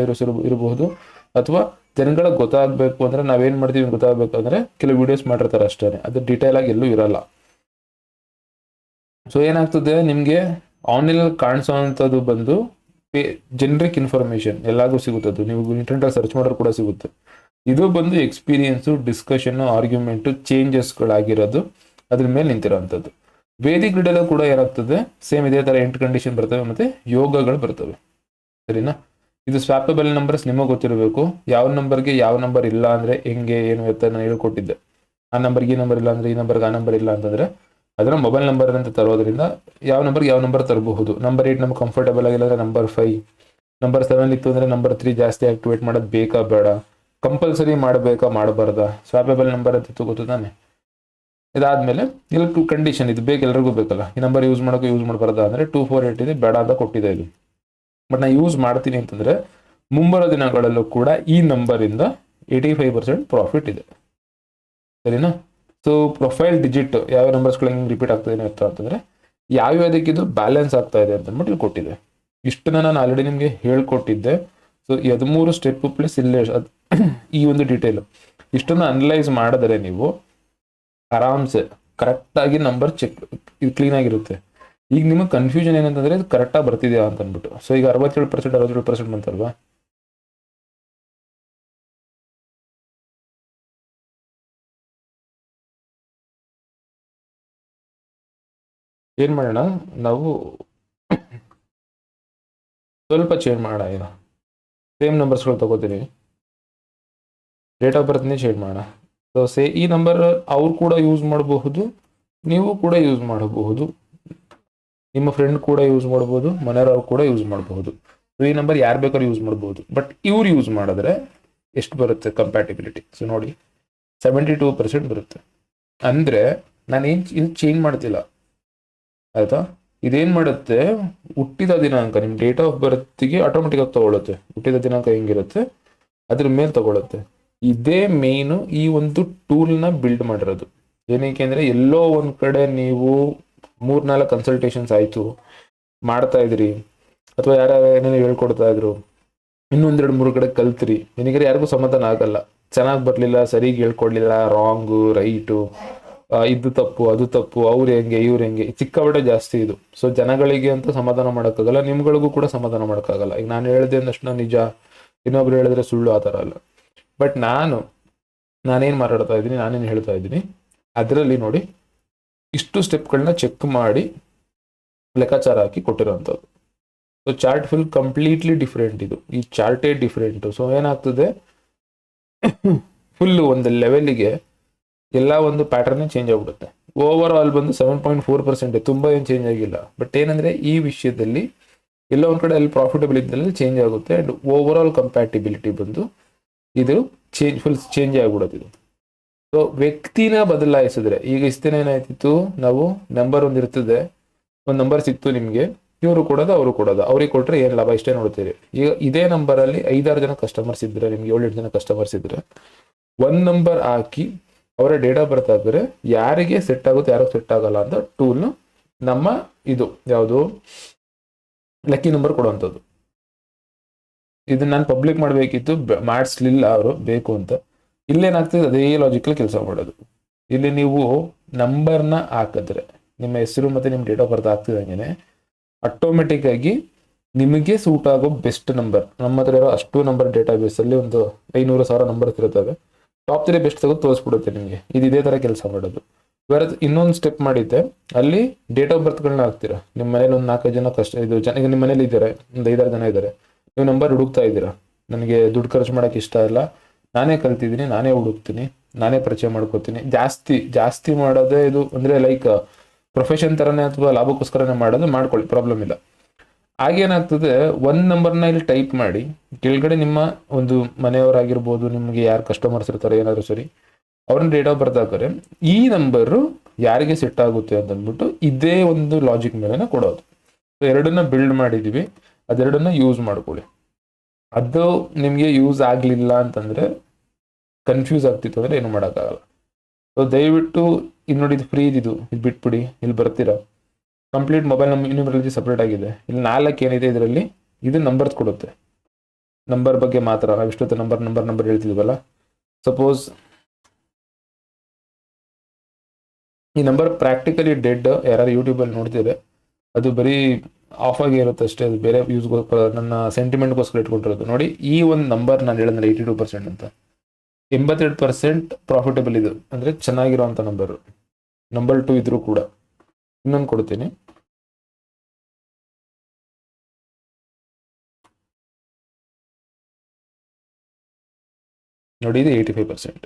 ಇರಬಹುದು, ಅಥವಾ ಜನಗಳಿಗೆ ಗೊತ್ತಾಗಬೇಕು ಅಂದರೆ ನಾವೇನು ಮಾಡ್ತೀವಿ ಗೊತ್ತಾಗಬೇಕಂದ್ರೆ ಕೆಲವು ವೀಡಿಯೋಸ್ ಮಾಡಿರ್ತಾರೆ ಅಷ್ಟೇ, ಅದು ಡೀಟೇಲ್ ಆಗಿ ಎಲ್ಲೂ ಇರಲ್ಲ. ಸೊ ಏನಾಗ್ತದೆ, ನಿಮಗೆ ಆನ್ಲೈನಲ್ಲಿ ಕಾಣಿಸೋವಂಥದ್ದು ಬಂದು ಜನರಿಕ್ ಇನ್ಫಾರ್ಮೇಶನ್ ಎಲ್ಲಾಗೂ ಸಿಗುತ್ತದೆ, ನೀವು ಇಂಟರ್ನೆಟಲ್ಲಿ ಸರ್ಚ್ ಮಾಡೋರು ಕೂಡ ಸಿಗುತ್ತೆ. ಇದು ಬಂದು ಎಕ್ಸ್ಪೀರಿಯನ್ಸು, ಡಿಸ್ಕಷನ್ನು, ಆರ್ಗ್ಯುಮೆಂಟು, ಚೇಂಜಸ್ಗಳಾಗಿರೋದು ಅದ್ರ ಮೇಲೆ ನಿಂತಿರೋವಂಥದ್ದು. ವೇದಿಕ್ ಗ್ರಿಡಲ್ಲೂ ಕೂಡ ಏನಾಗ್ತದೆ, ಸೇಮ್ ಇದೇ ಥರ 8 ಕಂಡೀಷನ್ ಬರ್ತವೆ ಮತ್ತು ಯೋಗಗಳು ಬರ್ತವೆ, ಸರಿನಾ. ಇದು ಸ್ವಾಪಬಲ್ ನಂಬರ್ಸ್ ನಿಮಗೆ ಗೊತ್ತಿರಬೇಕು. ಯಾವ ನಂಬರ್ಗೆ ಯಾವ ನಂಬರ್ ಇಲ್ಲ ಅಂದರೆ ಹೆಂಗೆ ಏನು ಅಂತ ನಾನು ಹೇಳ್ಕೊಟ್ಟಿದ್ದೆ. ಆ ನಂಬರ್ಗೆ ಈ ನಂಬರ್ ಇಲ್ಲ ಅಂದರೆ ಈ ನಂಬರ್ಗೆ ಆ ನಂಬರ್ ಇಲ್ಲ ಅಂತಂದರೆ ಅದನ್ನು ಮೊಬೈಲ್ ನಂಬರ್ ಅಂತ ತರೋದ್ರಿಂದ ಯಾವ ನಂಬರ್ಗೆ ಯಾವ ನಂಬರ್ ತರಬಹುದು. ನಂಬರ್ 8 ನಮ್ಗೆ ಕಂಫರ್ಟಬಲ್ ಆಗಿಲ್ಲ ಅಂದರೆ ನಂಬರ್ 5, ನಂಬರ್ 7 ಇತ್ತು ಅಂದರೆ ನಂಬರ್ 3 ಜಾಸ್ತಿ ಆಕ್ಟಿವೇಟ್ ಮಾಡೋದು ಬೇಕಾ ಬೇಡ, ಕಂಪಲ್ಸರಿ ಮಾಡಬೇಕಾ ಮಾಡಬಾರ್ದಾ, ಸ್ವಾಪಬಲ್ ನಂಬರ್ ಅಂತ ಗೊತ್ತು ತಾನೆ. ಇದಾದ್ಮೇಲೆ ಇಲ್ಲಿ 2 ಕಂಡೀಷನ್, ಇದು ಬೇಕು ಎಲ್ಲರಿಗೂ ಬೇಕಲ್ಲ, ಈ ನಂಬರ್ ಯೂಸ್ ಮಾಡೋಕೆ ಯೂಸ್ ಮಾಡಬಾರ್ದಾ ಅಂದರೆ 248 ಇದೆ, ಬೇಡ ಅಂತ ಕೊಟ್ಟಿದೆ ಇದು. ಬಟ್ ನಾನು ಯೂಸ್ ಮಾಡ್ತೀನಿ ಅಂತಂದರೆ ಮುಂಬರೋ ದಿನಗಳಲ್ಲೂ ಕೂಡ ಈ ನಂಬರಿಂದ 85% ಪ್ರಾಫಿಟ್ ಇದೆ, ಸರಿನಾ. ಸೊ ಪ್ರೊಫೈಲ್ ಡಿಜಿಟ್ ಯಾವ ನಂಬರ್ಸ್ಗಳು ಹೆಂಗೆ ರಿಪೀಟ್ ಆಗ್ತಾ ಇದೆ ಅಂತಂದರೆ ಯಾವ್ಯಾವುದಕ್ಕಿದು ಬ್ಯಾಲೆನ್ಸ್ ಆಗ್ತಾ ಇದೆ ಅಂತ ಅಂದ್ಬಿಟ್ಟು ಇಲ್ಲಿ ಕೊಟ್ಟಿದೆ. ಇಷ್ಟನ್ನ ನಾನು ಆಲ್ರೆಡಿ ನಿಮಗೆ ಹೇಳ್ಕೊಟ್ಟಿದ್ದೆ. ಸೊ 13 ಸ್ಟೆಪ್ ಪ್ಲಸ್ ಇಲ್ಲೇ ಈ ಒಂದು ಡೀಟೇಲು ಇಷ್ಟನ್ನು ಅನಲೈಸ್ ಮಾಡಿದರೆ ನೀವು ಆರಾಮ್ಸೆ ಕರೆಕ್ಟಾಗಿ ನಂಬರ್ ಚೆಕ್ ಇದು ಕ್ಲೀನಾಗಿರುತ್ತೆ. ಈಗ ನಿಮಗೆ ಕನ್ಫ್ಯೂಷನ್ ಏನಂತಂದರೆ ಇದು ಕರೆಕ್ಟಾಗಿ ಬರ್ತಿದೆಯಾ ಅಂತ ಅಂದ್ಬಿಟ್ಟು. ಸೊ ಈಗ 67% ಬಂತಲ್ವಾ, ಏನು ಮಾಡೋಣ ನಾವು ಸ್ವಲ್ಪ ಚೇಂಜ್ ಮಾಡೋಣ. ಈಗ ಸೇಮ್ ನಂಬರ್ಸ್ಗಳು ತಗೋತೀನಿ, ಡೇಟ್ ಆಫ್ ಬರ್ತ್ನೇ ಚೇಂಜ್ ಮಾಡೋಣ. ಸೊ ಈ ನಂಬರ್ ಅವ್ರು ಕೂಡ ಯೂಸ್ ಮಾಡಬಹುದು, ನೀವು ಕೂಡ ಯೂಸ್ ಮಾಡಬಹುದು, ನಿಮ್ಮ ಫ್ರೆಂಡ್ ಕೂಡ ಯೂಸ್ ಮಾಡ್ಬೋದು, ಮನೆಯವ್ರು ಕೂಡ ಯೂಸ್ ಮಾಡಬಹುದು. ಸೊ ಈ ನಂಬರ್ ಯಾರು ಬೇಕಾದ್ರೂ ಯೂಸ್ ಮಾಡ್ಬೋದು. ಬಟ್ ಇವ್ರು ಯೂಸ್ ಮಾಡಿದ್ರೆ ಎಷ್ಟು ಬರುತ್ತೆ ಕಂಪ್ಯಾಟಿಬಿಲಿಟಿ? ಸೊ ನೋಡಿ 72% ಬರುತ್ತೆ. ಅಂದರೆ ನಾನೇನು ಇದು ಚೇಂಜ್ ಮಾಡ್ತಿಲ್ಲ, ಆಯಿತಾ. ಇದೇನು ಮಾಡುತ್ತೆ, ಹುಟ್ಟಿದ ದಿನಾಂಕ ನಿಮ್ಮ ಡೇಟ್ ಆಫ್ ಬರ್ತ್ಗೆ ಆಟೋಮೆಟಿಕ್ಕಾಗಿ ತೊಗೊಳುತ್ತೆ. ಹುಟ್ಟಿದ ದಿನಾಂಕ ಹೆಂಗಿರುತ್ತೆ ಅದ್ರ ಮೇಲೆ ತೊಗೊಳುತ್ತೆ. ಇದೇ ಮೇಯ್ನು ಈ ಒಂದು ಟೂಲ್ನ ಬಿಲ್ಡ್ ಮಾಡಿರೋದು. ಏನಕ್ಕೆ ಅಂದರೆ ಎಲ್ಲೋ ಒಂದು ಕಡೆ ನೀವು 3-4 ಕನ್ಸಲ್ಟೇಷನ್ಸ್ ಆಯಿತು ಮಾಡ್ತಾ ಇದ್ರಿ, ಅಥವಾ ಏನೇನು ಹೇಳ್ಕೊಡ್ತಾ ಇದ್ರು, ಇನ್ನೊಂದು 2-3 ಕಡೆ ಕಲ್ತ್ರಿ, ನಿನಗೆ ಯಾರಿಗೂ ಸಮಾಧಾನ ಆಗಲ್ಲ. ಚೆನ್ನಾಗಿ ಬರಲಿಲ್ಲ, ಸರಿಗೆ ಹೇಳ್ಕೊಡ್ಲಿಲ್ಲ, ರಾಂಗು ರೈಟು, ಇದು ತಪ್ಪು ಅದು ತಪ್ಪು, ಅವ್ರು ಹೆಂಗೆ ಇವ್ರು ಹೆಂಗೆ, ಚಿಕ್ಕಬಟ್ಟೆ ಜಾಸ್ತಿ ಇದು. ಸೊ ಜನಗಳಿಗೆ ಅಂತ ಸಮಾಧಾನ ಮಾಡೋಕ್ಕಾಗಲ್ಲ, ನಿಮ್ಗಳಿಗೂ ಕೂಡ ಸಮಾಧಾನ ಮಾಡೋಕ್ಕಾಗಲ್ಲ. ಈಗ ನಾನು ಹೇಳಿದೆ ಅಂದಷ್ಟು ನಿಜ, ಇನ್ನೊಬ್ರು ಹೇಳಿದ್ರೆ ಸುಳ್ಳು, ಆ ಥರ ಅಲ್ಲ. ಬಟ್ ನಾನೇನು ಮಾತಾಡ್ತಾ ಇದ್ದೀನಿ, ನಾನೇನು ಹೇಳ್ತಾ ಇದ್ದೀನಿ ಅದರಲ್ಲಿ ನೋಡಿ ಇಷ್ಟು ಸ್ಟೆಪ್ಗಳನ್ನ ಚೆಕ್ ಮಾಡಿ ಲೆಕ್ಕಾಚಾರ ಹಾಕಿ ಕೊಟ್ಟಿರೋವಂಥದ್ದು. So chart full completely different, ಇದು ಈ ಚಾರ್ಟೇ ಡಿಫ್ರೆಂಟು. ಸೊ ಏನಾಗ್ತದೆ, ಫುಲ್ಲು ಒಂದು ಲೆವೆಲಿಗೆ ಎಲ್ಲ ಒಂದು ಪ್ಯಾಟರ್ನೇ ಚೇಂಜ್ ಆಗಿಬಿಡುತ್ತೆ. ಓವರ್ ಆಲ್ ಬಂದು 7.4%, ತುಂಬ ಏನು ಚೇಂಜ್ ಆಗಿಲ್ಲ. ಬಟ್ ಏನಂದರೆ ಈ ವಿಷಯದಲ್ಲಿ ಎಲ್ಲ ಒಂದು ಕಡೆ ಅಲ್ಲಿ ಪ್ರಾಫಿಟಬಲ್ ಇದ್ದಲ್ಲಿ ಚೇಂಜ್ ಆಗುತ್ತೆ. ಆ್ಯಂಡ್ ಓವರ್ ಆಲ್ ಕಂಪ್ಯಾಟಿಬಿಲಿಟಿ ಬಂದು ಇದು ಫುಲ್ ಚೇಂಜ್ ಆಗಿಬಿಡುತ್ತೆ ಇದು. ಸೊ ವ್ಯಕ್ತಿನ ಬದಲಾಯಿಸಿದ್ರೆ, ಈಗ ಇಷ್ಟೇನೆ ಏನಾಯ್ತಿತ್ತು, ನಾವು ನಂಬರ್ ಒಂದು ಇರ್ತದೆ, ಒಂದು ನಂಬರ್ ಸಿಕ್ತು ನಿಮಗೆ, ಇವರು ಕೊಡೋದು ಅವರು ಕೊಡೋದು, ಅವ್ರಿಗೆ ಕೊಟ್ಟರೆ ಏನು ಲಾಭ, ಇಷ್ಟೇ ನೋಡ್ತೀರಿ. ಈಗ ಇದೇ ನಂಬರಲ್ಲಿ 5-6 ಜನ ಕಸ್ಟಮರ್ಸ್ ಇದ್ದರೆ, ನಿಮ್ಗೆ 7-8 ಜನ ಕಸ್ಟಮರ್ಸ್ ಇದ್ದರೆ, ಒಂದು ನಂಬರ್ ಹಾಕಿ ಅವರ ಡೇಟ್ ಆಫ್ ಬರ್ತ್ ಹಾಕಿದ್ರೆ ಯಾರಿಗೆ ಸೆಟ್ ಆಗುತ್ತೆ ಯಾರಿಗೆ ಸೆಟ್ ಆಗಲ್ಲ ಅಂತ ಟೂಲ್ನು ನಮ್ಮ ಇದು ಯಾವುದು ಲಕ್ಕಿ ನಂಬರ್ ಕೊಡುವಂಥದ್ದು. ಇದನ್ನ ನಾನು ಪಬ್ಲಿಕ್ ಮಾಡಬೇಕಿತ್ತು, ಮಾಡಿಸ್ಲಿಲ್ಲ ಅವರು ಬೇಕು ಅಂತ. ಇಲ್ಲೇನಾಗ್ತದೆ ಅದೇ ಲಾಜಿಕಲ್ ಕೆಲಸ ಮಾಡೋದು. ಇಲ್ಲಿ ನೀವು ನಂಬರ್ನ ಹಾಕಿದ್ರೆ ನಿಮ್ಮ ಹೆಸರು ಮತ್ತು ನಿಮ್ಮ ಡೇಟ್ ಆಫ್ ಬರ್ತ್ ಆಗ್ತಿದಂಗೆ ಆಟೋಮೆಟಿಕ್ಕಾಗಿ ನಿಮಗೆ ಸೂಟ್ ಆಗೋ ಬೆಸ್ಟ್ ನಂಬರ್. ನಮ್ಮ ಹತ್ರ ಇರೋ ಅಷ್ಟು ನಂಬರ್ ಡೇಟಾಬೇಸಲ್ಲಿ ಒಂದು 500,000 ನಂಬರ್ಸ್ ಇರ್ತವೆ. ಟಾಪ್ 3 ಬೆಸ್ಟ್ ತೆಗೆದು ತೋರಿಸ್ಬಿಡುತ್ತೆ ನಿಮಗೆ. ಇದು ಇದೇ ಥರ ಕೆಲಸ ಮಾಡೋದು. ಬೇರೆ ಇನ್ನೊಂದು ಸ್ಟೆಪ್ ಮಾಡಿದ್ದೆ, ಅಲ್ಲಿ ಡೇಟ್ ಆಫ್ ಬರ್ತ್ಗಳನ್ನ ಹಾಕ್ತೀರಾ. ನಿಮ್ಮ ಮನೇಲಿ ಒಂದು 4 ಜನ ಈಗ ನಿಮ್ಮ ಮನೇಲಿ ಇದ್ದಾರೆ, ಒಂದು 5-6 ಜನ ಇದ್ದಾರೆ. ನೀವು ನಂಬರ್ ಹುಡುಕ್ತಾ ಇದ್ದೀರಾ, ನನಗೆ ದುಡ್ಡು ಖರ್ಚು ಮಾಡೋಕ್ಕೆ ಇಷ್ಟ ಇಲ್ಲ, ನಾನೇ ಕಲ್ತಿದ್ದೀನಿ, ನಾನೇ ಹುಡುಕ್ತೀನಿ, ನಾನೇ ಪರಿಚಯ ಮಾಡ್ಕೋತೀನಿ. ಜಾಸ್ತಿ ಮಾಡೋದೇ ಇದು ಅಂದರೆ ಲೈಕ್ ಪ್ರೊಫೆಷನ್ ಥರನೇ ಅಥವಾ ಲಾಭಕ್ಕೋಸ್ಕರನೇ ಮಾಡೋದು, ಮಾಡ್ಕೊಳ್ಳಿ, ಪ್ರಾಬ್ಲಮ್ ಇಲ್ಲ. ಆಗೇನಾಗ್ತದೆ, ಒಂದು ನಂಬರ್ನ ಇಲ್ಲಿ ಟೈಪ್ ಮಾಡಿ ಕೆಳಗಡೆ ನಿಮ್ಮ ಒಂದು ಮನೆಯವರಾಗಿರ್ಬೋದು, ನಿಮಗೆ ಯಾರು ಕಸ್ಟಮರ್ಸ್ ಇರ್ತಾರೆ ಏನಾದ್ರು ಸರಿ, ಅವ್ರನ್ನ ಡೇಟ್ ಆಫ್ ಬರ್ತ್ ಹಾಕೋರೆ ಈ ನಂಬರು ಯಾರಿಗೆ ಸೆಟ್ ಆಗುತ್ತೆ ಅಂತ ಅಂದ್ಬಿಟ್ಟು ಇದೇ ಒಂದು ಲಾಜಿಕ್ ಮೇಲೆ ಕೊಡೋದು. ಎರಡನ್ನ ಬಿಲ್ಡ್ ಮಾಡಿದೀವಿ, ಅದೆರಡನ್ನ ಯೂಸ್ ಮಾಡ್ಕೊಳ್ಳಿ. ಅದು ನಿಮಗೆ ಯೂಸ್ ಆಗಲಿಲ್ಲ ಅಂತಂದರೆ, ಕನ್ಫ್ಯೂಸ್ ಆಗ್ತಿತ್ತು ಅಂದರೆ ಏನು ಮಾಡೋಕ್ಕಾಗಲ್ಲ. ಸೊ ದಯವಿಟ್ಟು ಇದು ನೋಡಿ, ಇದು ಫ್ರೀ, ಇದು ಬಿಟ್ಬಿಡಿ. ಇಲ್ಲಿ ಬರ್ತೀರಾ, ಕಂಪ್ಲೀಟ್ ಮೊಬೈಲ್ ನ್ಯೂಮರಾಲಜಿ ಸಪ್ರೇಟ್ ಆಗಿದೆ. ಇಲ್ಲಿ 4 ಏನಿದೆ ಇದರಲ್ಲಿ, ಇದು ನಂಬರ್ಸ್ ಕೊಡುತ್ತೆ. ನಂಬರ್ ಬಗ್ಗೆ ಮಾತ್ರ ನಾವು ಇಷ್ಟೊತ್ತು ನಂಬರ್ ಹೇಳ್ತಿದ್ವಲ್ಲ. ಸಪೋಸ್ ಈ ನಂಬರ್ ಪ್ರಾಕ್ಟಿಕಲಿ ಡೆಡ್, ಯಾರು ಯೂಟ್ಯೂಬಲ್ಲಿ ನೋಡ್ತಿದ್ರೆ ಅದು ಬರೀ ಆಫ್ ಆಗಿ ಇರುತ್ತೆ ಅಷ್ಟೇ, ಅದು ಬೇರೆ ಯೂಸ್ಗೋಸ್ಕರ, ನನ್ನ ಸೆಂಟಿಮೆಂಟ್ಗೋಸ್ಕರ ಇಟ್ಕೊಂಡಿರೋದು. ನೋಡಿ, ಈ ಒಂದು ನಂಬರ್ ನಾನು ಹೇಳಿದ್ನಲ್ಲ 82% ಅಂತ, 82% ಪ್ರಾಫಿಟಬಲ್ ಇದು, ಅಂದರೆ ಚೆನ್ನಾಗಿರೋಂಥ ನಂಬರು. ನಂಬರ್ 2 ಇದ್ರೂ ಕೂಡ. ಇನ್ನೊಂದು ಕೊಡ್ತೀನಿ, ನೋಡಿ, ಇದು 85%.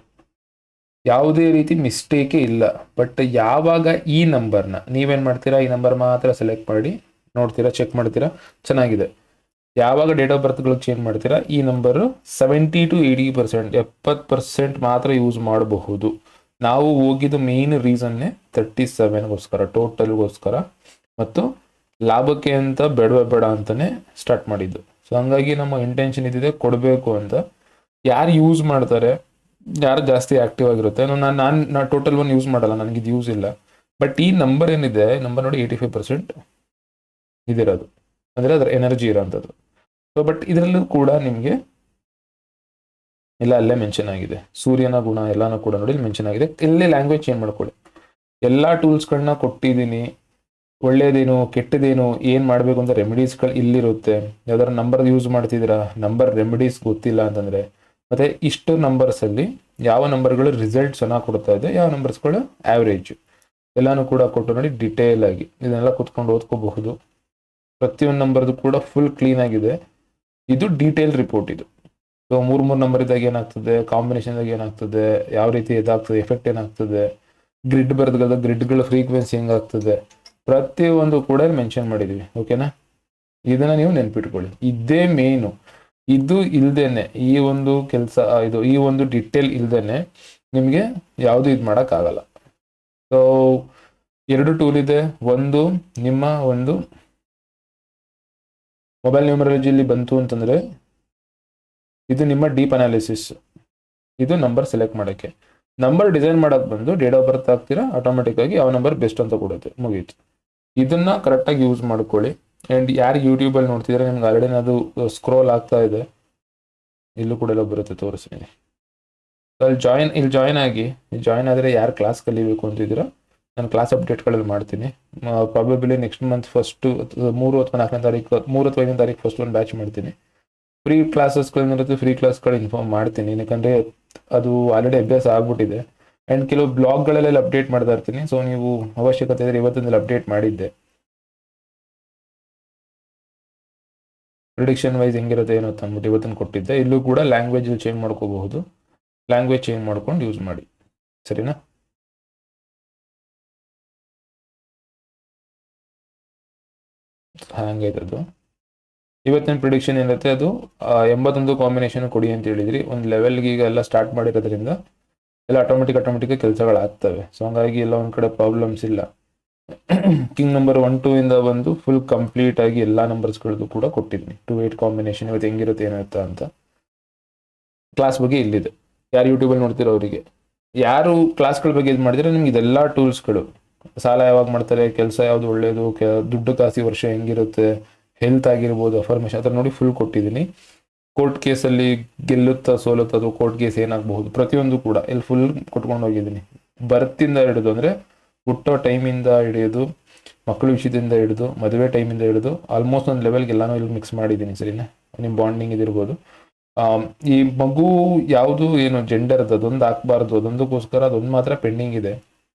ಯಾವುದೇ ರೀತಿ ಮಿಸ್ಟೇಕೇ ಇಲ್ಲ. ಬಟ್ ಯಾವಾಗ ಈ ನಂಬರ್ನ ನೀವೇನು ಮಾಡ್ತೀರಾ, ಈ ನಂಬರ್ ಮಾತ್ರ ಸೆಲೆಕ್ಟ್ ಮಾಡಿ ನೋಡ್ತೀರಾ, ಚೆಕ್ ಮಾಡ್ತೀರಾ, ಚೆನ್ನಾಗಿದೆ. ಯಾವಾಗ ಡೇಟ್ ಆಫ್ ಬರ್ತ್ಗಳಿಗೆ ಚೇಂಜ್ ಮಾಡ್ತೀರಾ, ಈ ನಂಬರು 70 to 80%, 70% ಮಾತ್ರ ಯೂಸ್ ಮಾಡಬಹುದು. ನಾವು ಹೋಗಿದ್ದು ಮೇನ್ ರೀಸನ್ನೇ 37ಗೋಸ್ಕರ, ಟೋಟಲ್ಗೋಸ್ಕರ, ಮತ್ತು ಲಾಭಕ್ಕೆ ಅಂತ ಬೇಡ ಅಂತಾನೆ ಸ್ಟಾರ್ಟ್ ಮಾಡಿದ್ದು. ಸೊ ಹಂಗಾಗಿ ನಮ್ಮ ಇಂಟೆನ್ಷನ್ ಇದ್ದಿದೆ ಕೊಡಬೇಕು ಅಂತ. ಯಾರು ಯೂಸ್ ಮಾಡ್ತಾರೆ, ಯಾರು ಜಾಸ್ತಿ ಆಕ್ಟಿವ್ ಆಗಿರುತ್ತೆ, ನಾನು ಟೋಟಲ್ 1 ಯೂಸ್ ಮಾಡಲ್ಲ, ನನಗಿದು ಯೂಸ್ ಇಲ್ಲ. ಬಟ್ ಈ ನಂಬರ್ ಏನಿದೆ, ನಂಬರ್ ನೋಡಿ 85% ಇದಿರೋದು, ಅಂದರೆ ಅದರ ಎನರ್ಜಿ ಇರೋಂಥದ್ದು. ಸೊ ಬಟ್ ಇದರಲ್ಲೂ ಕೂಡ ನಿಮಗೆ ಎಲ್ಲ ಅಲ್ಲೇ ಮೆನ್ಷನ್ ಆಗಿದೆ, ಸೂರ್ಯನ ಗುಣ ಎಲ್ಲನೂ ಕೂಡ ನೋಡಿ ಮೆನ್ಷನ್ ಆಗಿದೆ. ಇಲ್ಲೇ ಲ್ಯಾಂಗ್ವೇಜ್ ಚೇಂಜ್ ಮಾಡ್ಕೊಳ್ಳಿ. ಎಲ್ಲ ಟೂಲ್ಸ್ಗಳನ್ನ ಕೊಟ್ಟಿದ್ದೀನಿ, ಒಳ್ಳೇದೇನು ಕೆಟ್ಟದೇನು ಏನು ಮಾಡಬೇಕು ಅಂತ ರೆಮಿಡೀಸ್ಗಳು ಇಲ್ಲಿರುತ್ತೆ. ಯಾವ್ದಾದ್ರು ನಂಬರ್ ಯೂಸ್ ಮಾಡ್ತಿದ್ದೀರಾ, ನಂಬರ್ ರೆಮಿಡೀಸ್ ಗೊತ್ತಿಲ್ಲ ಅಂತಂದರೆ, ಮತ್ತು ಇಷ್ಟು ನಂಬರ್ಸಲ್ಲಿ ಯಾವ ನಂಬರ್ಗಳು ರಿಸಲ್ಟ್ ಚೆನ್ನಾಗಿ ಕೊಡ್ತಾ ಇದೆ, ಯಾವ ನಂಬರ್ಸ್ಗಳು ಆ್ಯಾವ್ರೇಜ್, ಎಲ್ಲನೂ ಕೂಡ ಕೊಟ್ಟು ನೋಡಿ ಡಿಟೇಲ್ ಆಗಿ. ಇದನ್ನೆಲ್ಲ ಕೂತ್ಕೊಂಡು ಓದ್ಕೋಬಹುದು. ಪ್ರತಿಯೊಂದು ನಂಬರ್ದು ಕೂಡ ಫುಲ್ ಕ್ಲೀನ್ ಆಗಿದೆ. ಇದು ಡೀಟೇಲ್ ರಿಪೋರ್ಟ್ ಇದು. ಸೊ 3 ನಂಬರ್ ಇದ್ದಾಗ ಏನಾಗ್ತದೆ, ಕಾಂಬಿನೇಷನ್ದಾಗ ಏನಾಗ್ತದೆ, ಯಾವ ರೀತಿ ಇದಾಗ್ತದೆ, ಎಫೆಕ್ಟ್ ಏನಾಗ್ತದೆ, ಗ್ರಿಡ್ ಬರೆದಾಗ ಗ್ರಿಡ್ಗಳ ಫ್ರೀಕ್ವೆನ್ಸಿ ಹೆಂಗಾಗ್ತದೆ, ಪ್ರತಿಯೊಂದು ಕೂಡ ಮೆನ್ಷನ್ ಮಾಡಿದ್ದೀವಿ. ಓಕೆನಾ, ಇದನ್ನ ನೀವು ನೆನ್ಪಿಟ್ಕೊಳ್ಳಿ. ಇದೇ ಮೇನು. ಇದು ಇಲ್ದೇನೆ ಈ ಒಂದು ಕೆಲಸ, ಈ ಒಂದು ಡಿಟೇಲ್ ಇಲ್ದೇನೆ ನಿಮಗೆ ಯಾವುದು ಇದು ಮಾಡೋಕ್ಕಾಗಲ್ಲ. ಸೊ 2 ಟೂಲ್ ಇದೆ. ಒಂದು ನಿಮ್ಮ ಒಂದು ಮೊಬೈಲ್ ನ್ಯೂಮರಾಲಜಿಯಲ್ಲಿ ಬಂತು ಅಂತಂದರೆ, ಇದು ನಿಮ್ಮ ಡೀಪ್ ಅನಾಲಿಸಿಸ್, ಇದು ನಂಬರ್ ಸೆಲೆಕ್ಟ್ ಮಾಡೋಕ್ಕೆ. ನಂಬರ್ ಡಿಸೈನ್ ಮಾಡೋಕ್ಕೆ ಬಂದು ಡೇಟ್ ಆಫ್ ಬರ್ತ್ ಹಾಕ್ತೀರಾ, ಆಟೋಮೆಟಿಕ್ ಆಗಿ ಯಾವ ನಂಬರ್ ಬೆಸ್ಟ್ ಅಂತ ಕೊಡುತ್ತೆ, ಮುಗೀತು. ಇದನ್ನ ಕರೆಕ್ಟಾಗಿ ಯೂಸ್ ಮಾಡ್ಕೊಳ್ಳಿ. ಆ್ಯಂಡ್ ಯಾರು ಯೂಟ್ಯೂಬಲ್ಲಿ ನೋಡ್ತಿದ್ರೆ, ನಿಮ್ಗೆ ಆಲ್ರೆಡಿ ಅದು ಸ್ಕ್ರೋಲ್ ಆಗ್ತಾ ಇದೆ, ಇಲ್ಲೂ ಕೂಡ ಎಲ್ಲ ಬರುತ್ತೆ, ತೋರಿಸ್ತೀನಿ. ಅಲ್ಲಿ ಜಾಯ್ನ್ ಆಗಿ, ಜಾಯ್ನ್ ಆದರೆ ಯಾರು ಕ್ಲಾಸ್ ಕಲಿಬೇಕು ಅಂತಿದ್ದೀರೋ, ನಾನು ಕ್ಲಾಸ್ ಅಪ್ಡೇಟ್ಗಳಲ್ಲಿ ಮಾಡ್ತೀನಿ. ಪ್ರಾಬಬ್ಲಿ ನೆಕ್ಸ್ಟ್ ಮಂತ್ ಫಸ್ಟು 3 ಅಥವಾ 4ನೇ ತಾರೀಕು, 3 ಅಥವಾ 5ನೇ ತಾರೀಕು ಫಸ್ಟ್ ಒಂದು ಬ್ಯಾಚ್ ಮಾಡ್ತೀನಿ. ಫ್ರೀ ಕ್ಲಾಸಸ್ಗಳನ್ನಿರುತ್ತೆ, ಫ್ರೀ ಕ್ಲಾಸ್ಗಳು ಇನ್ಫಾರ್ಮ್ ಮಾಡ್ತೀನಿ, ಯಾಕಂದರೆ ಅದು ಆಲ್ರೆಡಿ ಅಭ್ಯಾಸ ಆಗ್ಬಿಟ್ಟಿದೆ. ಆ್ಯಂಡ್ ಕೆಲವು ಬ್ಲಾಗ್ಗಳಲ್ಲೆಲ್ಲ ಅಪ್ಡೇಟ್ ಮಾಡ್ತಾ ಇರ್ತೀನಿ. ಸೊ ನೀವು ಅವಶ್ಯಕತೆ ಇದ್ದರೆ ಇವತ್ತಿಂದಲೇ ಅಪ್ಡೇಟ್ ಮಾಡಿದ್ದೆ. ಪ್ರಿಡಿಕ್ಷನ್ ವೈಸ್ ಹೆಂಗಿರುತ್ತೆ ಏನೋ ಅಂದ್ಬಿಟ್ಟು ಇವತ್ತನ್ನು ಕೊಟ್ಟಿದ್ದೆ. ಇಲ್ಲೂ ಕೂಡ ಲ್ಯಾಂಗ್ವೇಜಲ್ಲಿ ಚೇಂಜ್ ಮಾಡ್ಕೋಬಹುದು. ಲ್ಯಾಂಗ್ವೇಜ್ ಚೇಂಜ್ ಮಾಡ್ಕೊಂಡು ಯೂಸ್ ಮಾಡಿ, ಸರಿನಾ? ಹಾಗೈತದು. ಇವತ್ತಿನ ಪ್ರಿಡಿಕ್ಷನ್ ಏನಿರುತ್ತೆ, ಅದು 81 ಕಾಂಬಿನೇಷನ್ ಕೊಡಿ ಅಂತ ಹೇಳಿದ್ರಿ. ಒಂದು ಲೆವೆಲ್ಗೆ ಈಗ ಎಲ್ಲ ಸ್ಟಾರ್ಟ್ ಮಾಡಿರೋದ್ರಿಂದ ಎಲ್ಲ ಆಟೋಮೆಟಿಕ್ ಕೆಲಸಗಳಾಗ್ತವೆ. ಸೊ ಹಂಗಾಗಿ ಎಲ್ಲ ಒಂದು ಕಡೆ ಪ್ರಾಬ್ಲಮ್ಸ್ ಇಲ್ಲ. ಕಿಂಗ್ ನಂಬರ್ 1, 2 ಇಂದ ಬಂದು ಫುಲ್ ಕಂಪ್ಲೀಟ್ ಆಗಿ ಎಲ್ಲ ನಂಬರ್ಸ್ಗಳದ್ದು ಕೂಡ ಕೊಟ್ಟಿದ್ದೀನಿ. 2, 8 ಕಾಂಬಿನೇಷನ್ ಇವತ್ತು ಹೆಂಗಿರುತ್ತೆ ಏನಿರುತ್ತೆ ಅಂತ. ಕ್ಲಾಸ್ ಬಗ್ಗೆ ಇಲ್ಲಿದೆ. ಯಾರು ಯೂಟ್ಯೂಬಲ್ಲಿ ನೋಡ್ತಿರೋ ಅವರಿಗೆ, ಯಾರು ಕ್ಲಾಸ್ಗಳ ಬಗ್ಗೆ ಇದು ಮಾಡಿದ್ರೆ, ನಿಮ್ಗೆ ಇದೆಲ್ಲ ಟೂಲ್ಸ್ಗಳು, ಸಾಲ ಯಾವಾಗ ಮಾಡ್ತಾರೆ, ಕೆಲಸ ಯಾವುದು ಒಳ್ಳೆಯದು, ದುಡ್ಡು ಕಾಸಿ ವರ್ಷ ಹೆಂಗಿರುತ್ತೆ, ಹೆಲ್ತ್ ಆಗಿರ್ಬೋದು, ಅಫರ್ಮೇಷನ್, ಆ ಥರ ನೋಡಿ ಫುಲ್ ಕೊಟ್ಟಿದ್ದೀನಿ. ಕೋರ್ಟ್ ಕೇಸಲ್ಲಿ ಗೆಲ್ಲುತ್ತಾ ಸೋಲುತ್ತಾ, ಅದು ಕೋರ್ಟ್ ಕೇಸ್ ಏನಾಗಬಹುದು, ಪ್ರತಿಯೊಂದು ಕೂಡ ಇಲ್ಲಿ ಫುಲ್ ಕೊಟ್ಕೊಂಡು ಹೋಗಿದ್ದೀನಿ. ಬರ್ತಿಂದ ಹಿಡಿದು, ಅಂದರೆ ಹುಟ್ಟೋ ಟೈಮಿಂದ ಹಿಡಿಯೋದು, ಮಕ್ಕಳ ವಿಷಯದಿಂದ ಹಿಡಿದು ಮದುವೆ ಟೈಮಿಂದ ಹಿಡಿದು ಆಲ್ಮೋಸ್ಟ್ ಒಂದು ಲೆವೆಲ್ಗೆ ಎಲ್ಲಾನು ಇಲ್ಲಿ ಮಿಕ್ಸ್ ಮಾಡಿದ್ದೀನಿ ಸರಿನಾ. ನಿಮ್ಮ ಬಾಂಡಿಂಗ್ ಇದಿರ್ಬೋದು. ಈ ಮಗು ಯಾವುದು ಏನು ಜೆಂಡರ್ ಅದೊಂದು ಹಾಕ್ಬಾರ್ದು, ಅದೊಂದಕ್ಕೋಸ್ಕರ ಅದೊಂದು ಮಾತ್ರ ಪೆಂಡಿಂಗ್ ಇದೆ.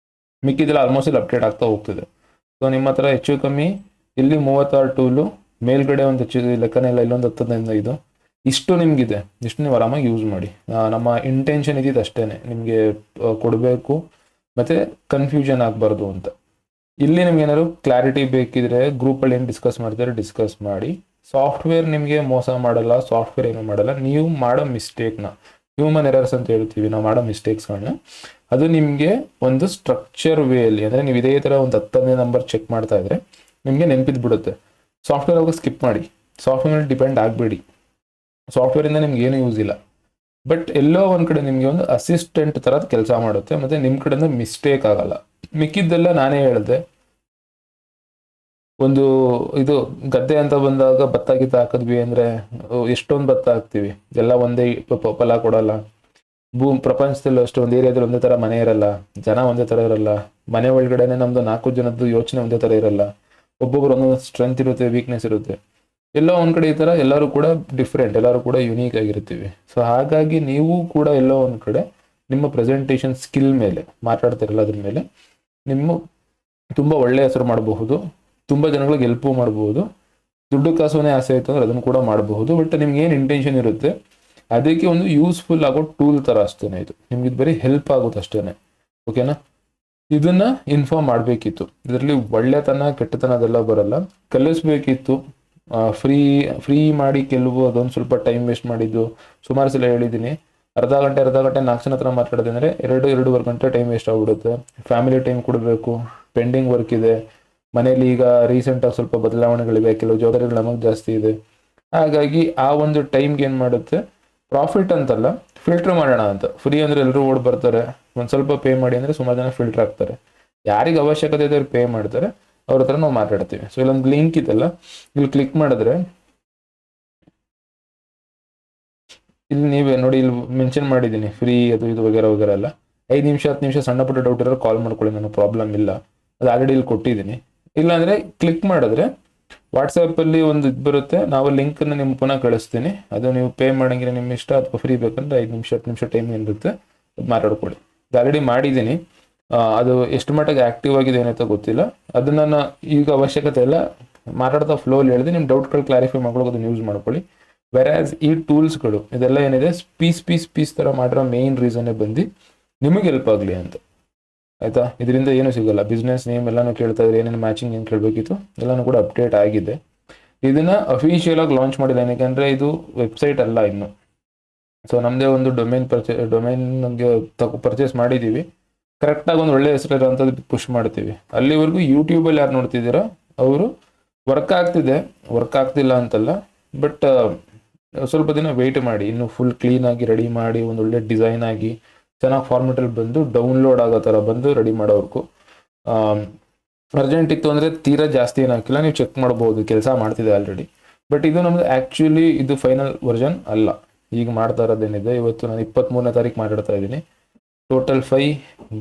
ಮಿಕ್ಕಿದೆಲ್ಲ ಆಲ್ಮೋಸ್ಟ್ ಇಲ್ಲಿ ಅಪ್ಡೇಟ್ ಆಗ್ತಾ ಹೋಗ್ತಿದೆ. ಸೊ ನಿಮ್ಮ ಹತ್ರ ಹೆಚ್ಚು ಕಮ್ಮಿ ಇಲ್ಲಿ 36 ಟೂಲು, ಮೇಲ್ಗಡೆ ಒಂದು ಹೆಚ್ಚು ಲೆಕ್ಕನೆಲ್ಲ ಇಲ್ಲೊಂದು 10-15 ಇಷ್ಟು ನಿಮ್ಗಿದೆ. ಇಷ್ಟು ನೀವು ಆರಾಮಾಗಿ ಯೂಸ್ ಮಾಡಿ. ನಮ್ಮ ಇಂಟೆನ್ಷನ್ ಇದ್ದಿದ್ದು ಅಷ್ಟೇ, ನಿಮಗೆ ಕೊಡಬೇಕು ಮತ್ತು ಕನ್ಫ್ಯೂಷನ್ ಆಗಬಾರ್ದು ಅಂತ. ಇಲ್ಲಿ ನಿಮ್ಗೆ ಏನಾದ್ರು ಕ್ಲಾರಿಟಿ ಬೇಕಿದ್ರೆ ಗ್ರೂಪಲ್ಲಿ ಏನು ಡಿಸ್ಕಸ್ ಮಾಡ್ತಾರೆ ಡಿಸ್ಕಸ್ ಮಾಡಿ. ಸಾಫ್ಟ್ವೇರ್ ನಿಮಗೆ ಮೋಸ ಮಾಡಲ್ಲ, ಸಾಫ್ಟ್ವೇರ್ ಏನು ಮಾಡಲ್ಲ. ನೀವು ಮಾಡೋ ಮಿಸ್ಟೇಕ್ನ ಹ್ಯೂಮನ್ ಎರರ್ಸ್ ಅಂತ ಹೇಳ್ತೀವಿ, ನಾವು ಮಾಡೋ ಮಿಸ್ಟೇಕ್ಸ್ಗಳನ್ನ, ಅದು ನಿಮಗೆ ಒಂದು ಸ್ಟ್ರಕ್ಚರ್ ವೇಯಲ್ಲಿ, ಅಂದರೆ ನೀವು ಇದೇ ಥರ ಒಂದು 10ನೇ ನಂಬರ್ ಚೆಕ್ ಮಾಡ್ತಾ ಇದ್ರೆ ನಿಮಗೆ ನೆನಪಿದ್ದು ಬಿಡುತ್ತೆ. ಸಾಫ್ಟ್ವೇರ್ ಹೋಗಿ ಸ್ಕಿಪ್ ಮಾಡಿ, ಸಾಫ್ಟ್ವೇರ್ ಮೇಲೆ ಡಿಪೆಂಡ್ ಆಗಬೇಡಿ. ಸಾಫ್ಟ್ವೇರಿಂದ ನಿಮ್ಗೆ ಏನು ಯೂಸ್ ಇಲ್ಲ. ಬಟ್ ಎಲ್ಲೋ ಒಂದು ಕಡೆ ನಿಮಗೆ ಒಂದು ಅಸಿಸ್ಟೆಂಟ್ ಥರದ ಕೆಲಸ ಮಾಡುತ್ತೆ, ಮತ್ತು ನಿಮ್ಮ ಕಡೆಯಿಂದ ಮಿಸ್ಟೇಕ್ ಆಗಲ್ಲ. ಮಿಕ್ಕಿದ್ದೆಲ್ಲ ನಾನೇ ಹೇಳಿದೆ. ಒಂದು ಇದು ಗದ್ದೆ ಅಂತ ಬಂದಾಗ ಭತ್ತ ಗಿತ್ತ ಹಾಕಿದ್ವಿ ಅಂದರೆ ಎಷ್ಟೊಂದು ಭತ್ತ ಹಾಕ್ತೀವಿ, ಎಲ್ಲ ಒಂದೇ ಫಲ ಕೊಡಲ್ಲ. ಪ್ರಪಂಚದಲ್ಲಿ ಅಷ್ಟು ಒಂದು ಏರಿಯಾದಲ್ಲಿ ಒಂದೇ ಥರ ಮನೆ ಇರಲ್ಲ, ಜನ ಒಂದೇ ಥರ ಇರಲ್ಲ, ಮನೆ ಒಳಗಡೆನೆ ನಮ್ಮದು 4 ಜನದ್ದು ಯೋಚನೆ ಒಂದೇ ಥರ ಇರಲ್ಲ. ಒಬ್ಬೊಬ್ರು ಒಂದೊಂದು ಸ್ಟ್ರೆಂತ್ ಇರುತ್ತೆ, ವೀಕ್ನೆಸ್ ಇರುತ್ತೆ. ಎಲ್ಲೋ ಒಂದು ಕಡೆ ಈ ಥರ ಎಲ್ಲರೂ ಕೂಡ ಡಿಫ್ರೆಂಟ್, ಎಲ್ಲರೂ ಕೂಡ ಯುನೀಕ್ ಆಗಿರ್ತೀವಿ. ಸೊ ಹಾಗಾಗಿ ನೀವು ಕೂಡ ಎಲ್ಲೋ ಒಂದು ಕಡೆ ನಿಮ್ಮ ಪ್ರೆಸೆಂಟೇಷನ್ ಸ್ಕಿಲ್ ಮೇಲೆ ಮಾತಾಡ್ತಿರಲ್ಲ, ಅದ್ರ ಮೇಲೆ ನಿಮ್ಮ ತುಂಬ ಒಳ್ಳೆಯ ಹೆಸರು ಮಾಡಬಹುದು, ತುಂಬ ಜನಗಳಿಗೆ ಹೆಲ್ಪು ಮಾಡಬಹುದು. ದುಡ್ಡು ಕಾಸುನೇ ಆಸೆ ಆಯಿತು ಅಂದ್ರೆ ಅದನ್ನು ಕೂಡ ಮಾಡಬಹುದು. ಬಟ್ ನಿಮ್ಗೆ ಏನು ಇಂಟೆನ್ಷನ್ ಇರುತ್ತೆ ಅದಕ್ಕೆ ಒಂದು ಯೂಸ್ಫುಲ್ ಆಗೋ ಟೂಲ್ ಥರ ಅಷ್ಟೇ ಇದು. ನಿಮ್ಗೆ ಇದು ಬರೀ ಹೆಲ್ಪ್ ಆಗುತ್ತೆ ಅಷ್ಟೇ, ಓಕೆನಾ. ಇದನ್ನ ಇನ್ಫಾರ್ಮ್ ಮಾಡಬೇಕಿತ್ತು. ಇದರಲ್ಲಿ ಒಳ್ಳೆತನ ಕೆಟ್ಟತನ ಅದೆಲ್ಲ ಬರಲ್ಲ, ಕಲಿಸ್ಬೇಕಿತ್ತು. ಫ್ರೀ ಮಾಡಿ ಕೆಲವು ಅದೊಂದು ಸ್ವಲ್ಪ ಟೈಮ್ ವೇಸ್ಟ್ ಮಾಡಿದ್ದು ಸುಮಾರು ಸಲ ಹೇಳಿದ್ದೀನಿ. ಅರ್ಧ ಗಂಟೆ 4 ಜನ ಹತ್ರ ಮಾತಾಡೋದು ಅಂದರೆ 2-2.5 ಗಂಟೆ ಟೈಮ್ ವೇಸ್ಟ್ ಆಗಿಬಿಡುತ್ತೆ. ಫ್ಯಾಮಿಲಿ ಟೈಮ್ ಕೊಡಬೇಕು, ಪೆಂಡಿಂಗ್ ವರ್ಕ್ ಇದೆ, ಮನೇಲಿ ಈಗ ರೀಸೆಂಟಾಗಿ ಸ್ವಲ್ಪ ಬದಲಾವಣೆಗಳಿವೆ, ಕೆಲವು ಜವಾಬ್ದಾರಿಗಳು ನಮಗೆ ಜಾಸ್ತಿ ಇದೆ. ಹಾಗಾಗಿ ಆ ಒಂದು ಟೈಮ್ಗೆ ಏನು ಮಾಡುತ್ತೆ, ಪ್ರಾಫಿಟ್ ಅಂತಲ್ಲ, ಫಿಲ್ಟರ್ ಮಾಡೋಣ ಅಂತ. ಫ್ರೀ ಅಂದರೆ ಎಲ್ಲರೂ ಓಡ್ ಬರ್ತಾರೆ, ಒಂದು ಸ್ವಲ್ಪ ಪೇ ಮಾಡಿ ಅಂದರೆ ಸುಮಾರು ಜನ ಫಿಲ್ಟರ್ ಆಗ್ತಾರೆ. ಯಾರಿಗೆ ಅವಶ್ಯಕತೆ ಇದೆ ಅವ್ರು ಪೇ ಮಾಡ್ತಾರೆ, ಅವ್ರ ಹತ್ರ ನಾವು ಮಾತಾಡ್ತೀವಿ. ಸೊ ಇಲ್ಲೊಂದು ಲಿಂಕ್ ಇದೆಲ್ಲ, ಇಲ್ಲಿ ಕ್ಲಿಕ್ ಮಾಡಿದ್ರೆ ಇಲ್ಲಿ ನೀವೇ ನೋಡಿ, ಇಲ್ಲಿ ಮೆನ್ಷನ್ ಮಾಡಿದ್ದೀನಿ ಫ್ರೀ ಅದು ಇದು ವಗೇರ ಎಲ್ಲ. 5 ನಿಮಿಷ 10 ನಿಮಿಷ ಸಣ್ಣ ಪುಟ್ಟ ಡೌಟ್ ಇರೋರು ಕಾಲ್ ಮಾಡ್ಕೊಳ್ಳಿ, ನನಗೆ ಪ್ರಾಬ್ಲಮ್ ಇಲ್ಲ. ಅದು ಆಲ್ರೆಡಿ ಇಲ್ಲಿ ಕೊಟ್ಟಿದ್ದೀನಿ. ಇಲ್ಲಾಂದರೆ ಕ್ಲಿಕ್ ಮಾಡಿದ್ರೆ ವಾಟ್ಸಪ್ಪಲ್ಲಿ ಒಂದು ಇದು ಬರುತ್ತೆ, ನಾವು ಲಿಂಕನ್ನು ನಿಮ್ಗೆ ಪುನಃ ಕಳಿಸ್ತೀನಿ. ಅದು ನೀವು ಪೇ ಮಾಡೋಂಗಿಲ್ಲ ನಿಮ್ಮ ಇಷ್ಟ, ಅಥವಾ ಫ್ರೀ ಬೇಕಂದ್ರೆ 5 ನಿಮಿಷ 10 ನಿಮಿಷ ಟೈಮ್ ಏನಿರುತ್ತೆ ಅದು ಮಾತಾಡ್ಕೊಳ್ಳಿ. ಇದು ಆಲ್ರೆಡಿ ಮಾಡಿದ್ದೀನಿ. ಅದು ಎಷ್ಟು ಮಟ್ಟಿಗೆ ಆ್ಯಕ್ಟಿವ್ ಆಗಿದೆ ಏನಂತ ಗೊತ್ತಿಲ್ಲ. ಅದನ್ನು ನಾನು ಈಗ ಅವಶ್ಯಕತೆ ಇಲ್ಲ, ಮಾತಾಡ್ತಾ ಫ್ಲೋಲ್ಲಿ ಹೇಳಿದೆ. ನಿಮ್ಮ ಡೌಟ್ಗಳು ಕ್ಲಾರಿಫೈ ಮಾಡ್ಕೊಳ್ಳೋಕೆ ಅದನ್ನು ಯೂಸ್ ಮಾಡ್ಕೊಳ್ಳಿ. ವೆರಾಸ್ ಈ ಟೂಲ್ಸ್ಗಳು ಇದೆಲ್ಲ ಏನಿದೆ ಪೀಸ್ ಥರ ಮಾಡಿರೋ ಮೇಯ್ನ್ ರೀಸನ್ನೇ ಬಂದು ನಿಮಗೆ ಹೆಲ್ಪ್ ಆಗಲಿ ಅಂತ, ಆಯಿತಾ. ಇದರಿಂದ ಏನೂ ಸಿಗೋಲ್ಲ. ಬಿಸ್ನೆಸ್ ನೇಮ್ ಎಲ್ಲನೂ ಕೇಳ್ತಾ ಇದ್ರೆ ಏನೇನು ಮ್ಯಾಚಿಂಗ್ ಏನು ಕೇಳಬೇಕಿತ್ತು ಎಲ್ಲನೂ ಕೂಡ ಅಪ್ಡೇಟ್ ಆಗಿದೆ. ಇದನ್ನು ಅಫಿಷಿಯಲಾಗಿ ಲಾಂಚ್ ಮಾಡಿಲ್ಲ, ಏನಕ್ಕೆ ಇದು ವೆಬ್ಸೈಟ್ ಅಲ್ಲ ಇನ್ನು. ಸೊ ನಮ್ಮದೇ ಒಂದು ಡೊಮೈನ್ಗೆ ಪರ್ಚೇಸ್ ಮಾಡಿದ್ದೀವಿ. ಕರೆಕ್ಟಾಗಿ ಒಂದು ಒಳ್ಳೆ ಹೆಸರು ಇರೋಂಥದ್ದು ಪುಷ್ ಮಾಡ್ತೀವಿ. ಅಲ್ಲಿವರೆಗೂ ಯೂಟ್ಯೂಬಲ್ಲಿ ಯಾರು ನೋಡ್ತಿದ್ದೀರೋ ಅವರು ವರ್ಕ್ ಆಗ್ತಿಲ್ಲ ಅಂತಲ್ಲ, ಬಟ್ ಸ್ವಲ್ಪ ದಿನ ವೆಯ್ಟ್ ಮಾಡಿ. ಇನ್ನು ಫುಲ್ ಕ್ಲೀನಾಗಿ ರೆಡಿ ಮಾಡಿ, ಒಂದು ಒಳ್ಳೆ ಡಿಸೈನ್ ಆಗಿ ಚೆನ್ನಾಗಿ ಫಾರ್ಮೆಟಲ್ಲಿ ಬಂದು ಡೌನ್ಲೋಡ್ ಆಗೋ ಥರ ಬಂದು ರೆಡಿ ಮಾಡೋರ್ಗೂ. ಅರ್ಜೆಂಟ್ ಇತ್ತು ಅಂದರೆ ತೀರಾ ಜಾಸ್ತಿ ಏನು ಹಾಕಿಲ್ಲ, ನೀವು ಚೆಕ್ ಮಾಡ್ಬೋದು, ಕೆಲಸ ಮಾಡ್ತಿದೆ ಆಲ್ರೆಡಿ. ಬಟ್ ಇದು ನಮ್ಮದು ಆ್ಯಕ್ಚುಲಿ ಇದು ಫೈನಲ್ ವರ್ಷನ್ ಅಲ್ಲ. ಈಗ ಮಾಡ್ತಾ ಇರೋದೇನಿದೆ, ಇವತ್ತು ನಾನು 23ನೇ ತಾರೀಕು ಮಾತಾಡ್ತಾ ಇದ್ದೀನಿ. ಟೋಟಲ್ 5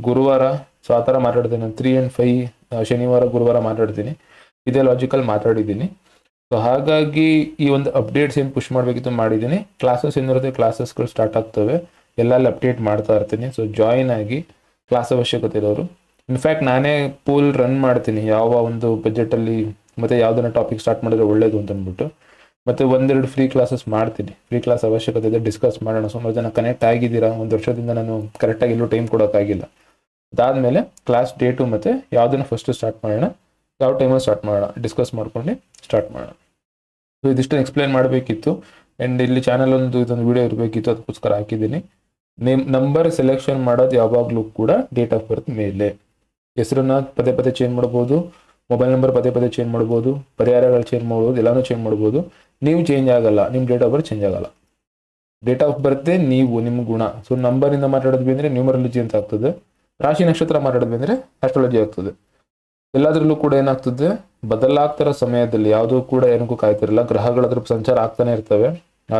ಗುರುವಾರ, ಸೊ ಆ ಥರ ಮಾತಾಡ್ತೀನಿ. ನಾನು 3 and 5 ಶನಿವಾರ ಗುರುವಾರ ಮಾತಾಡ್ತೀನಿ. ಇದೇ ಲಾಜಿಕಲ್ ಮಾತಾಡಿದ್ದೀನಿ. ಸೊ ಹಾಗಾಗಿ ಈ ಒಂದು ಅಪ್ಡೇಟ್ಸ್ ಏನು ಪುಷ್ ಮಾಡಬೇಕಿತ್ತು ಮಾಡಿದ್ದೀನಿ. ಕ್ಲಾಸಸ್ ಏನಿರುತ್ತೆ ಕ್ಲಾಸಸ್ಗಳು ಸ್ಟಾರ್ಟ್ ಆಗ್ತವೆ, ಎಲ್ಲೆಲ್ಲಿ ಅಪ್ಡೇಟ್ ಮಾಡ್ತಾ ಇರ್ತೀನಿ. ಸೊ ಜಾಯಿನ್ ಆಗಿ, ಕ್ಲಾಸ್ ಅವಶ್ಯಕತೆ ಇರೋರು. ಇನ್ಫ್ಯಾಕ್ಟ್ ನಾನೇ ಪೂಲ್ ರನ್ ಮಾಡ್ತೀನಿ, ಯಾವ ಒಂದು ಬಜೆಟಲ್ಲಿ ಮತ್ತು ಯಾವುದನ್ನ ಟಾಪಿಕ್ ಸ್ಟಾರ್ಟ್ ಮಾಡಿದ್ರೆ ಒಳ್ಳೇದು ಅಂತ ಅಂದ್ಬಿಟ್ಟು. ಮತ್ತು 1-2 ಫ್ರೀ ಕ್ಲಾಸಸ್ ಮಾಡ್ತೀನಿ. ಫ್ರೀ ಕ್ಲಾಸ್ ಅವಶ್ಯಕತೆ ಇದೆ, ಡಿಸ್ಕಸ್ ಮಾಡೋಣ. ಸುಮಾರು ಜನ ಕನೆಕ್ಟ್ ಆಗಿದ್ದೀರಾ. 1 ವರ್ಷದಿಂದ ನಾನು ಕರೆಕ್ಟಾಗಿ ಎಲ್ಲೂ ಟೈಮ್ ಕೊಡೋಕ್ಕಾಗಿಲ್ಲ. ಅದಾದಮೇಲೆ ಕ್ಲಾಸ್ ಡೇಟು ಮತ್ತು ಯಾವುದನ್ನು ಫಸ್ಟು ಸ್ಟಾರ್ಟ್ ಮಾಡೋಣ, ಯಾವ ಟೈಮಲ್ಲಿ ಸ್ಟಾರ್ಟ್ ಮಾಡೋಣ, ಡಿಸ್ಕಸ್ ಮಾಡ್ಕೊಂಡು ಸ್ಟಾರ್ಟ್ ಮಾಡೋಣ. ಸೊ ಇದಿಷ್ಟು ಎಕ್ಸ್ಪ್ಲೈನ್ ಮಾಡಬೇಕಿತ್ತು. ಆ್ಯಂಡ್ ಇಲ್ಲಿ ಚಾನಲ್ ಇದೊಂದು ವೀಡಿಯೋ ಇರಬೇಕಿತ್ತು, ಅದಕ್ಕೋಸ್ಕರ ಹಾಕಿದ್ದೀನಿ. ನಂಬರ್ ಸೆಲೆಕ್ಷನ್ ಮಾಡೋದು ಯಾವಾಗಲೂ ಕೂಡ ಡೇಟ್ ಆಫ್ ಬರ್ತ್ ಮೇಲೆ. ಹೆಸರನ್ನ ಪದೇ ಚೇಂಜ್ ಮಾಡ್ಬೋದು, ಮೊಬೈಲ್ ನಂಬರ್ ಪದೇ ಚೇಂಜ್ ಮಾಡ್ಬೋದು, ಪರಿಹಾರಗಳು ಚೇಂಜ್ ಮಾಡ್ಬೋದು, ಎಲ್ಲನೂ ಚೇಂಜ್ ಮಾಡ್ಬೋದು. ನೀವು ಚೇಂಜ್ ಆಗಲ್ಲ, ನಿಮ್ಮ ಡೇಟ್ ಆಫ್ ಬರ್ತ್ ಚೇಂಜ್ ಆಗಲ್ಲ. ಡೇಟ್ ಆಫ್ ಬರ್ತೆ ನೀವು, ನಿಮ್ಮ ಗುಣ. ಸೊ ನಂಬರಿಂದ ಮಾತಾಡೋದು ಅಂದರೆ ನ್ಯೂಮರಾಲಜಿ ಅಂತ ಆಗ್ತದೆ, ರಾಶಿ ನಕ್ಷತ್ರ ಮಾತಾಡೋದು ಅಂದರೆ ಆಸ್ಟ್ರಾಲಜಿ ಆಗ್ತದೆ. ಎಲ್ಲದರಲ್ಲೂ ಕೂಡ ಏನಾಗ್ತದೆ, ಬದಲಾಗ್ತಿರೋ ಸಮಯದಲ್ಲಿ ಯಾವುದೂ ಕೂಡ ಏನಕ್ಕೂ ಕಾಯ್ತಿರಲ್ಲ, ಗ್ರಹಗಳದ್ರ ಸಂಚಾರ ಆಗ್ತಾನೆ ಇರ್ತವೆ.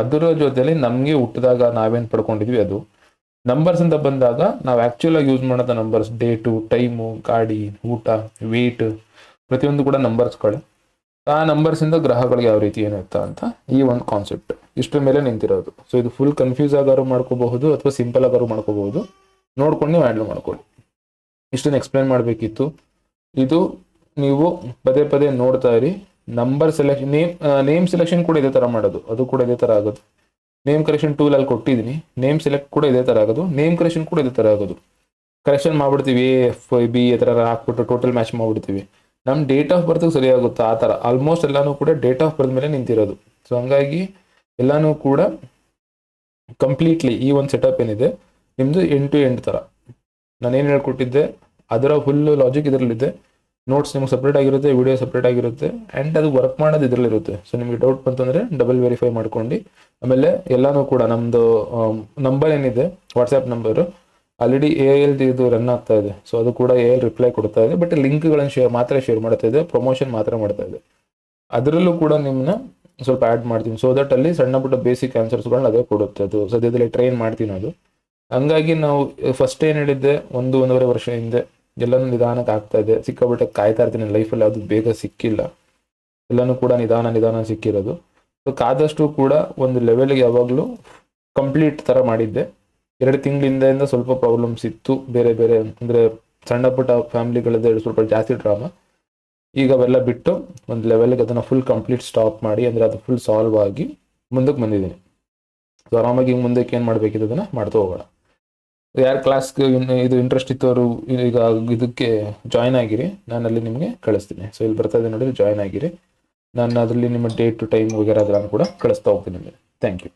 ಅದರ ಜೊತೆಲಿ ನಮಗೆ ಹುಟ್ಟಿದಾಗ ನಾವೇನು ಪಡ್ಕೊಂಡಿದ್ವಿ ಅದು. ನಂಬರ್ಸ್ ಅಂತ ಬಂದಾಗ ನಾವು ಆ್ಯಕ್ಚುಲಾಗಿ ಯೂಸ್ ಮಾಡೋದ ನಂಬರ್ಸ್, ಡೇಟು, ಟೈಮು, ಗಾಡಿ, ಊಟ, ವೇಟ್, ಪ್ರತಿಯೊಂದು ಕೂಡ ನಂಬರ್ಸ್ಗಳೇ. ಆ ನಂಬರ್ಸಿಂದ ಗ್ರಹಗಳಿಗೆ ಯಾವ ರೀತಿ ಏನಿರ್ತಾ ಅಂತ ಈ ಒಂದು ಕಾನ್ಸೆಪ್ಟ್ ಇಷ್ಟರ ಮೇಲೆ ನಿಂತಿರೋದು. ಸೊ ಇದು ಫುಲ್ ಕನ್ಫ್ಯೂಸ್ ಆಗಾರು ಮಾಡ್ಕೋಬಹುದು ಅಥವಾ ಸಿಂಪಲ್ ಆಗಾರು ಮಾಡ್ಕೋಬಹುದು, ನೋಡ್ಕೊಂಡು ನೀವು ಹ್ಯಾಂಡಲ್ ಮಾಡ್ಕೊಳ್ಳಿ. ಇಷ್ಟನ್ನು ಎಕ್ಸ್ಪ್ಲೈನ್ ಮಾಡಬೇಕಿತ್ತು. ಇದು ನೀವು ಪದೇ ಪದೇ ನೋಡ್ತಾ ಇರಿ. ನಂಬರ್ ಸೆಲೆಕ್ಷನ್, ನೇಮ್ ಸೆಲೆಕ್ಷನ್ ಕೂಡ ಇದೇ ಥರ ಮಾಡೋದು, ಅದು ಕೂಡ ಇದೇ ಥರ ಆಗೋದು. ನೇಮ್ ಕರೆಕ್ಷನ್ ಟೂಲ್ ಅಲ್ಲಿ ಕೊಟ್ಟಿದ್ದೀನಿ, ನೇಮ್ ಸೆಲೆಕ್ಟ್ ಕೂಡ ಇದೇ ಥರ ಆಗೋದು, ನೇಮ್ ಕರೆಕ್ಷನ್ ಕೂಡ ಇದೇ ಥರ ಆಗೋದು. ಕರೆಕ್ಷನ್ ಮಾಡ್ಬಿಡ್ತೀವಿ A, F, B ಈ ಥರ ಹಾಕ್ಬಿಟ್ಟು ಟೋಟಲ್ ಮ್ಯಾಚ್ ಮಾಡ್ಬಿಡ್ತೀವಿ. ನಮ್ಮ ಡೇಟ್ ಆಫ್ ಬರ್ತ್ಗೆ ಸರಿ ಆಗುತ್ತೆ ಆ ಥರ. ಆಲ್ಮೋಸ್ಟ್ ಎಲ್ಲಾನು ಕೂಡ ಡೇಟ್ ಆಫ್ ಬರ್ತ್ ಮೇಲೆ ನಿಂತಿರೋದು. ಸೊ ಹಂಗಾಗಿ ಎಲ್ಲಾನು ಕೂಡ ಕಂಪ್ಲೀಟ್ಲಿ ಈ ಒಂದು ಸೆಟಪ್ ಏನಿದೆ ನಿಮ್ಮದು ಎಂಡ್ ಟು ಎಂಡ್ ಥರ ನಾನೇನು ಹೇಳ್ಕೊಟ್ಟಿದ್ದೆ ಅದರ ಫುಲ್ ಲಾಜಿಕ್ ಇದರಲ್ಲಿದೆ. ನೋಟ್ಸ್ ನಿಮ್ಗೆ ಸಪ್ರೇಟ್ ಆಗಿರುತ್ತೆ, ವಿಡಿಯೋ ಸಪ್ರೇಟ್ ಆಗಿರುತ್ತೆ, ಆ್ಯಂಡ್ ಅದು ವರ್ಕ್ ಮಾಡೋದು ಇದರಲ್ಲಿರುತ್ತೆ. ಸೊ ನಿಮಗೆ ಡೌಟ್ ಬಂತಂದರೆ ಡಬಲ್ ವೆರಿಫೈ ಮಾಡ್ಕೊಂಡು, ಆಮೇಲೆ ಎಲ್ಲನೂ ಕೂಡ ನಮ್ಮದು ನಂಬರ್ ಏನಿದೆ ವಾಟ್ಸಪ್ ನಂಬರು ಆಲ್ರೆಡಿ AIL ಇದು ರನ್ ಆಗ್ತಾ ಇದೆ. ಸೊ ಅದು ಕೂಡ AIL ರಿಪ್ಲೈ ಕೊಡ್ತಾ ಇದೆ, ಬಟ್ ಲಿಂಕ್ಗಳನ್ನು ಶೇರ್ ಮಾಡ್ತಾ ಇದೆ, ಪ್ರಮೋಷನ್ ಮಾತ್ರ ಮಾಡ್ತಾ ಇದೆ. ಅದರಲ್ಲೂ ಕೂಡ ನಿಮ್ಮನ್ನ ಸ್ವಲ್ಪ ಆ್ಯಡ್ ಮಾಡ್ತೀನಿ. ಸೊ ದಟ್ ಅಲ್ಲಿ ಸಣ್ಣ ಪುಟ್ಟ ಬೇಸಿಕ್ ಆನ್ಸರ್ಸ್ಗಳನ್ನ ಅದೇ ಕೊಡುತ್ತೆ. ಅದು ಸದ್ಯದಲ್ಲಿ ಟ್ರೈನ್ ಮಾಡ್ತೀನಿ ಅದು. ಹಂಗಾಗಿ ನಾವು ಫಸ್ಟ್ ಏನು ಹೇಳಿದ್ದೆ, 1-1.5 ವರ್ಷ ಹಿಂದೆ ಎಲ್ಲನೂ ನಿಧಾನಕ್ಕೆ ಆಗ್ತಾ ಇದೆ. ಸಿಕ್ಕಾಬಿಟ್ಟೆ ಕಾಯ್ತಾ ಇರ್ತೀನಿ, ಲೈಫಲ್ಲಿ ಅದು ಬೇಗ ಸಿಕ್ಕಿಲ್ಲ, ಎಲ್ಲನೂ ಕೂಡ ನಿಧಾನ ಸಿಕ್ಕಿರೋದು. ಸೊ ಕಾದಷ್ಟು ಕೂಡ ಒಂದು ಲೆವೆಲ್ಗೆ ಯಾವಾಗಲೂ ಕಂಪ್ಲೀಟ್ ಥರ ಮಾಡಿದ್ದೆ. 2 ತಿಂಗಳಿಂದ ಸ್ವಲ್ಪ ಪ್ರಾಬ್ಲಮ್ಸ್ ಇತ್ತು, ಬೇರೆ ಅಂದರೆ ಸಣ್ಣ ಪುಟ್ಟ ಫ್ಯಾಮಿಲಿಗಳದ್ದು ಸ್ವಲ್ಪ ಜಾಸ್ತಿ ಡ್ರಾಮಾ. ಈಗ ಅವೆಲ್ಲ ಬಿಟ್ಟು ಒಂದು ಲೆವೆಲ್ಗೆ ಅದನ್ನು ಫುಲ್ ಕಂಪ್ಲೀಟ್ ಸ್ಟಾಪ್ ಮಾಡಿ, ಅಂದರೆ ಅದು ಫುಲ್ ಸಾಲ್ವ್ ಆಗಿ ಮುಂದಕ್ಕೆ ಬಂದಿದ್ದೀನಿ. ಸೊ ಆರಾಮಾಗಿ ಮುಂದಕ್ಕೆ ಏನು ಮಾಡಬೇಕಿದೆ ಅದನ್ನು ಮಾಡ್ತಾ ಹೋಗೋಣ. ಯಾರು ಕ್ಲಾಸ್ಗೆ ಇದು ಇಂಟ್ರೆಸ್ಟ್ ಇತ್ತು ಅವರು ಈಗ ಇದಕ್ಕೆ ಜಾಯ್ನ್ ಆಗಿರಿ, ನಾನು ಅಲ್ಲಿ ನಿಮಗೆ ಕಳಿಸ್ತೀನಿ. ಸೊ ಇಲ್ಲಿ ಬರ್ತಾ ಇದೆ ನೋಡಿ, ಜಾಯ್ನ್ ಆಗಿರಿ. ನಾನು ಅದರಲ್ಲಿ ನಿಮ್ಮ ಡೇಟ್ ಟು ಟೈಮ್ ವಗೇರೆ ಅದನ್ನು ಕೂಡ ಕಳಿಸ್ತಾ ಹೋಗ್ತೀನಿ ನಿಮಗೆ. Thank you.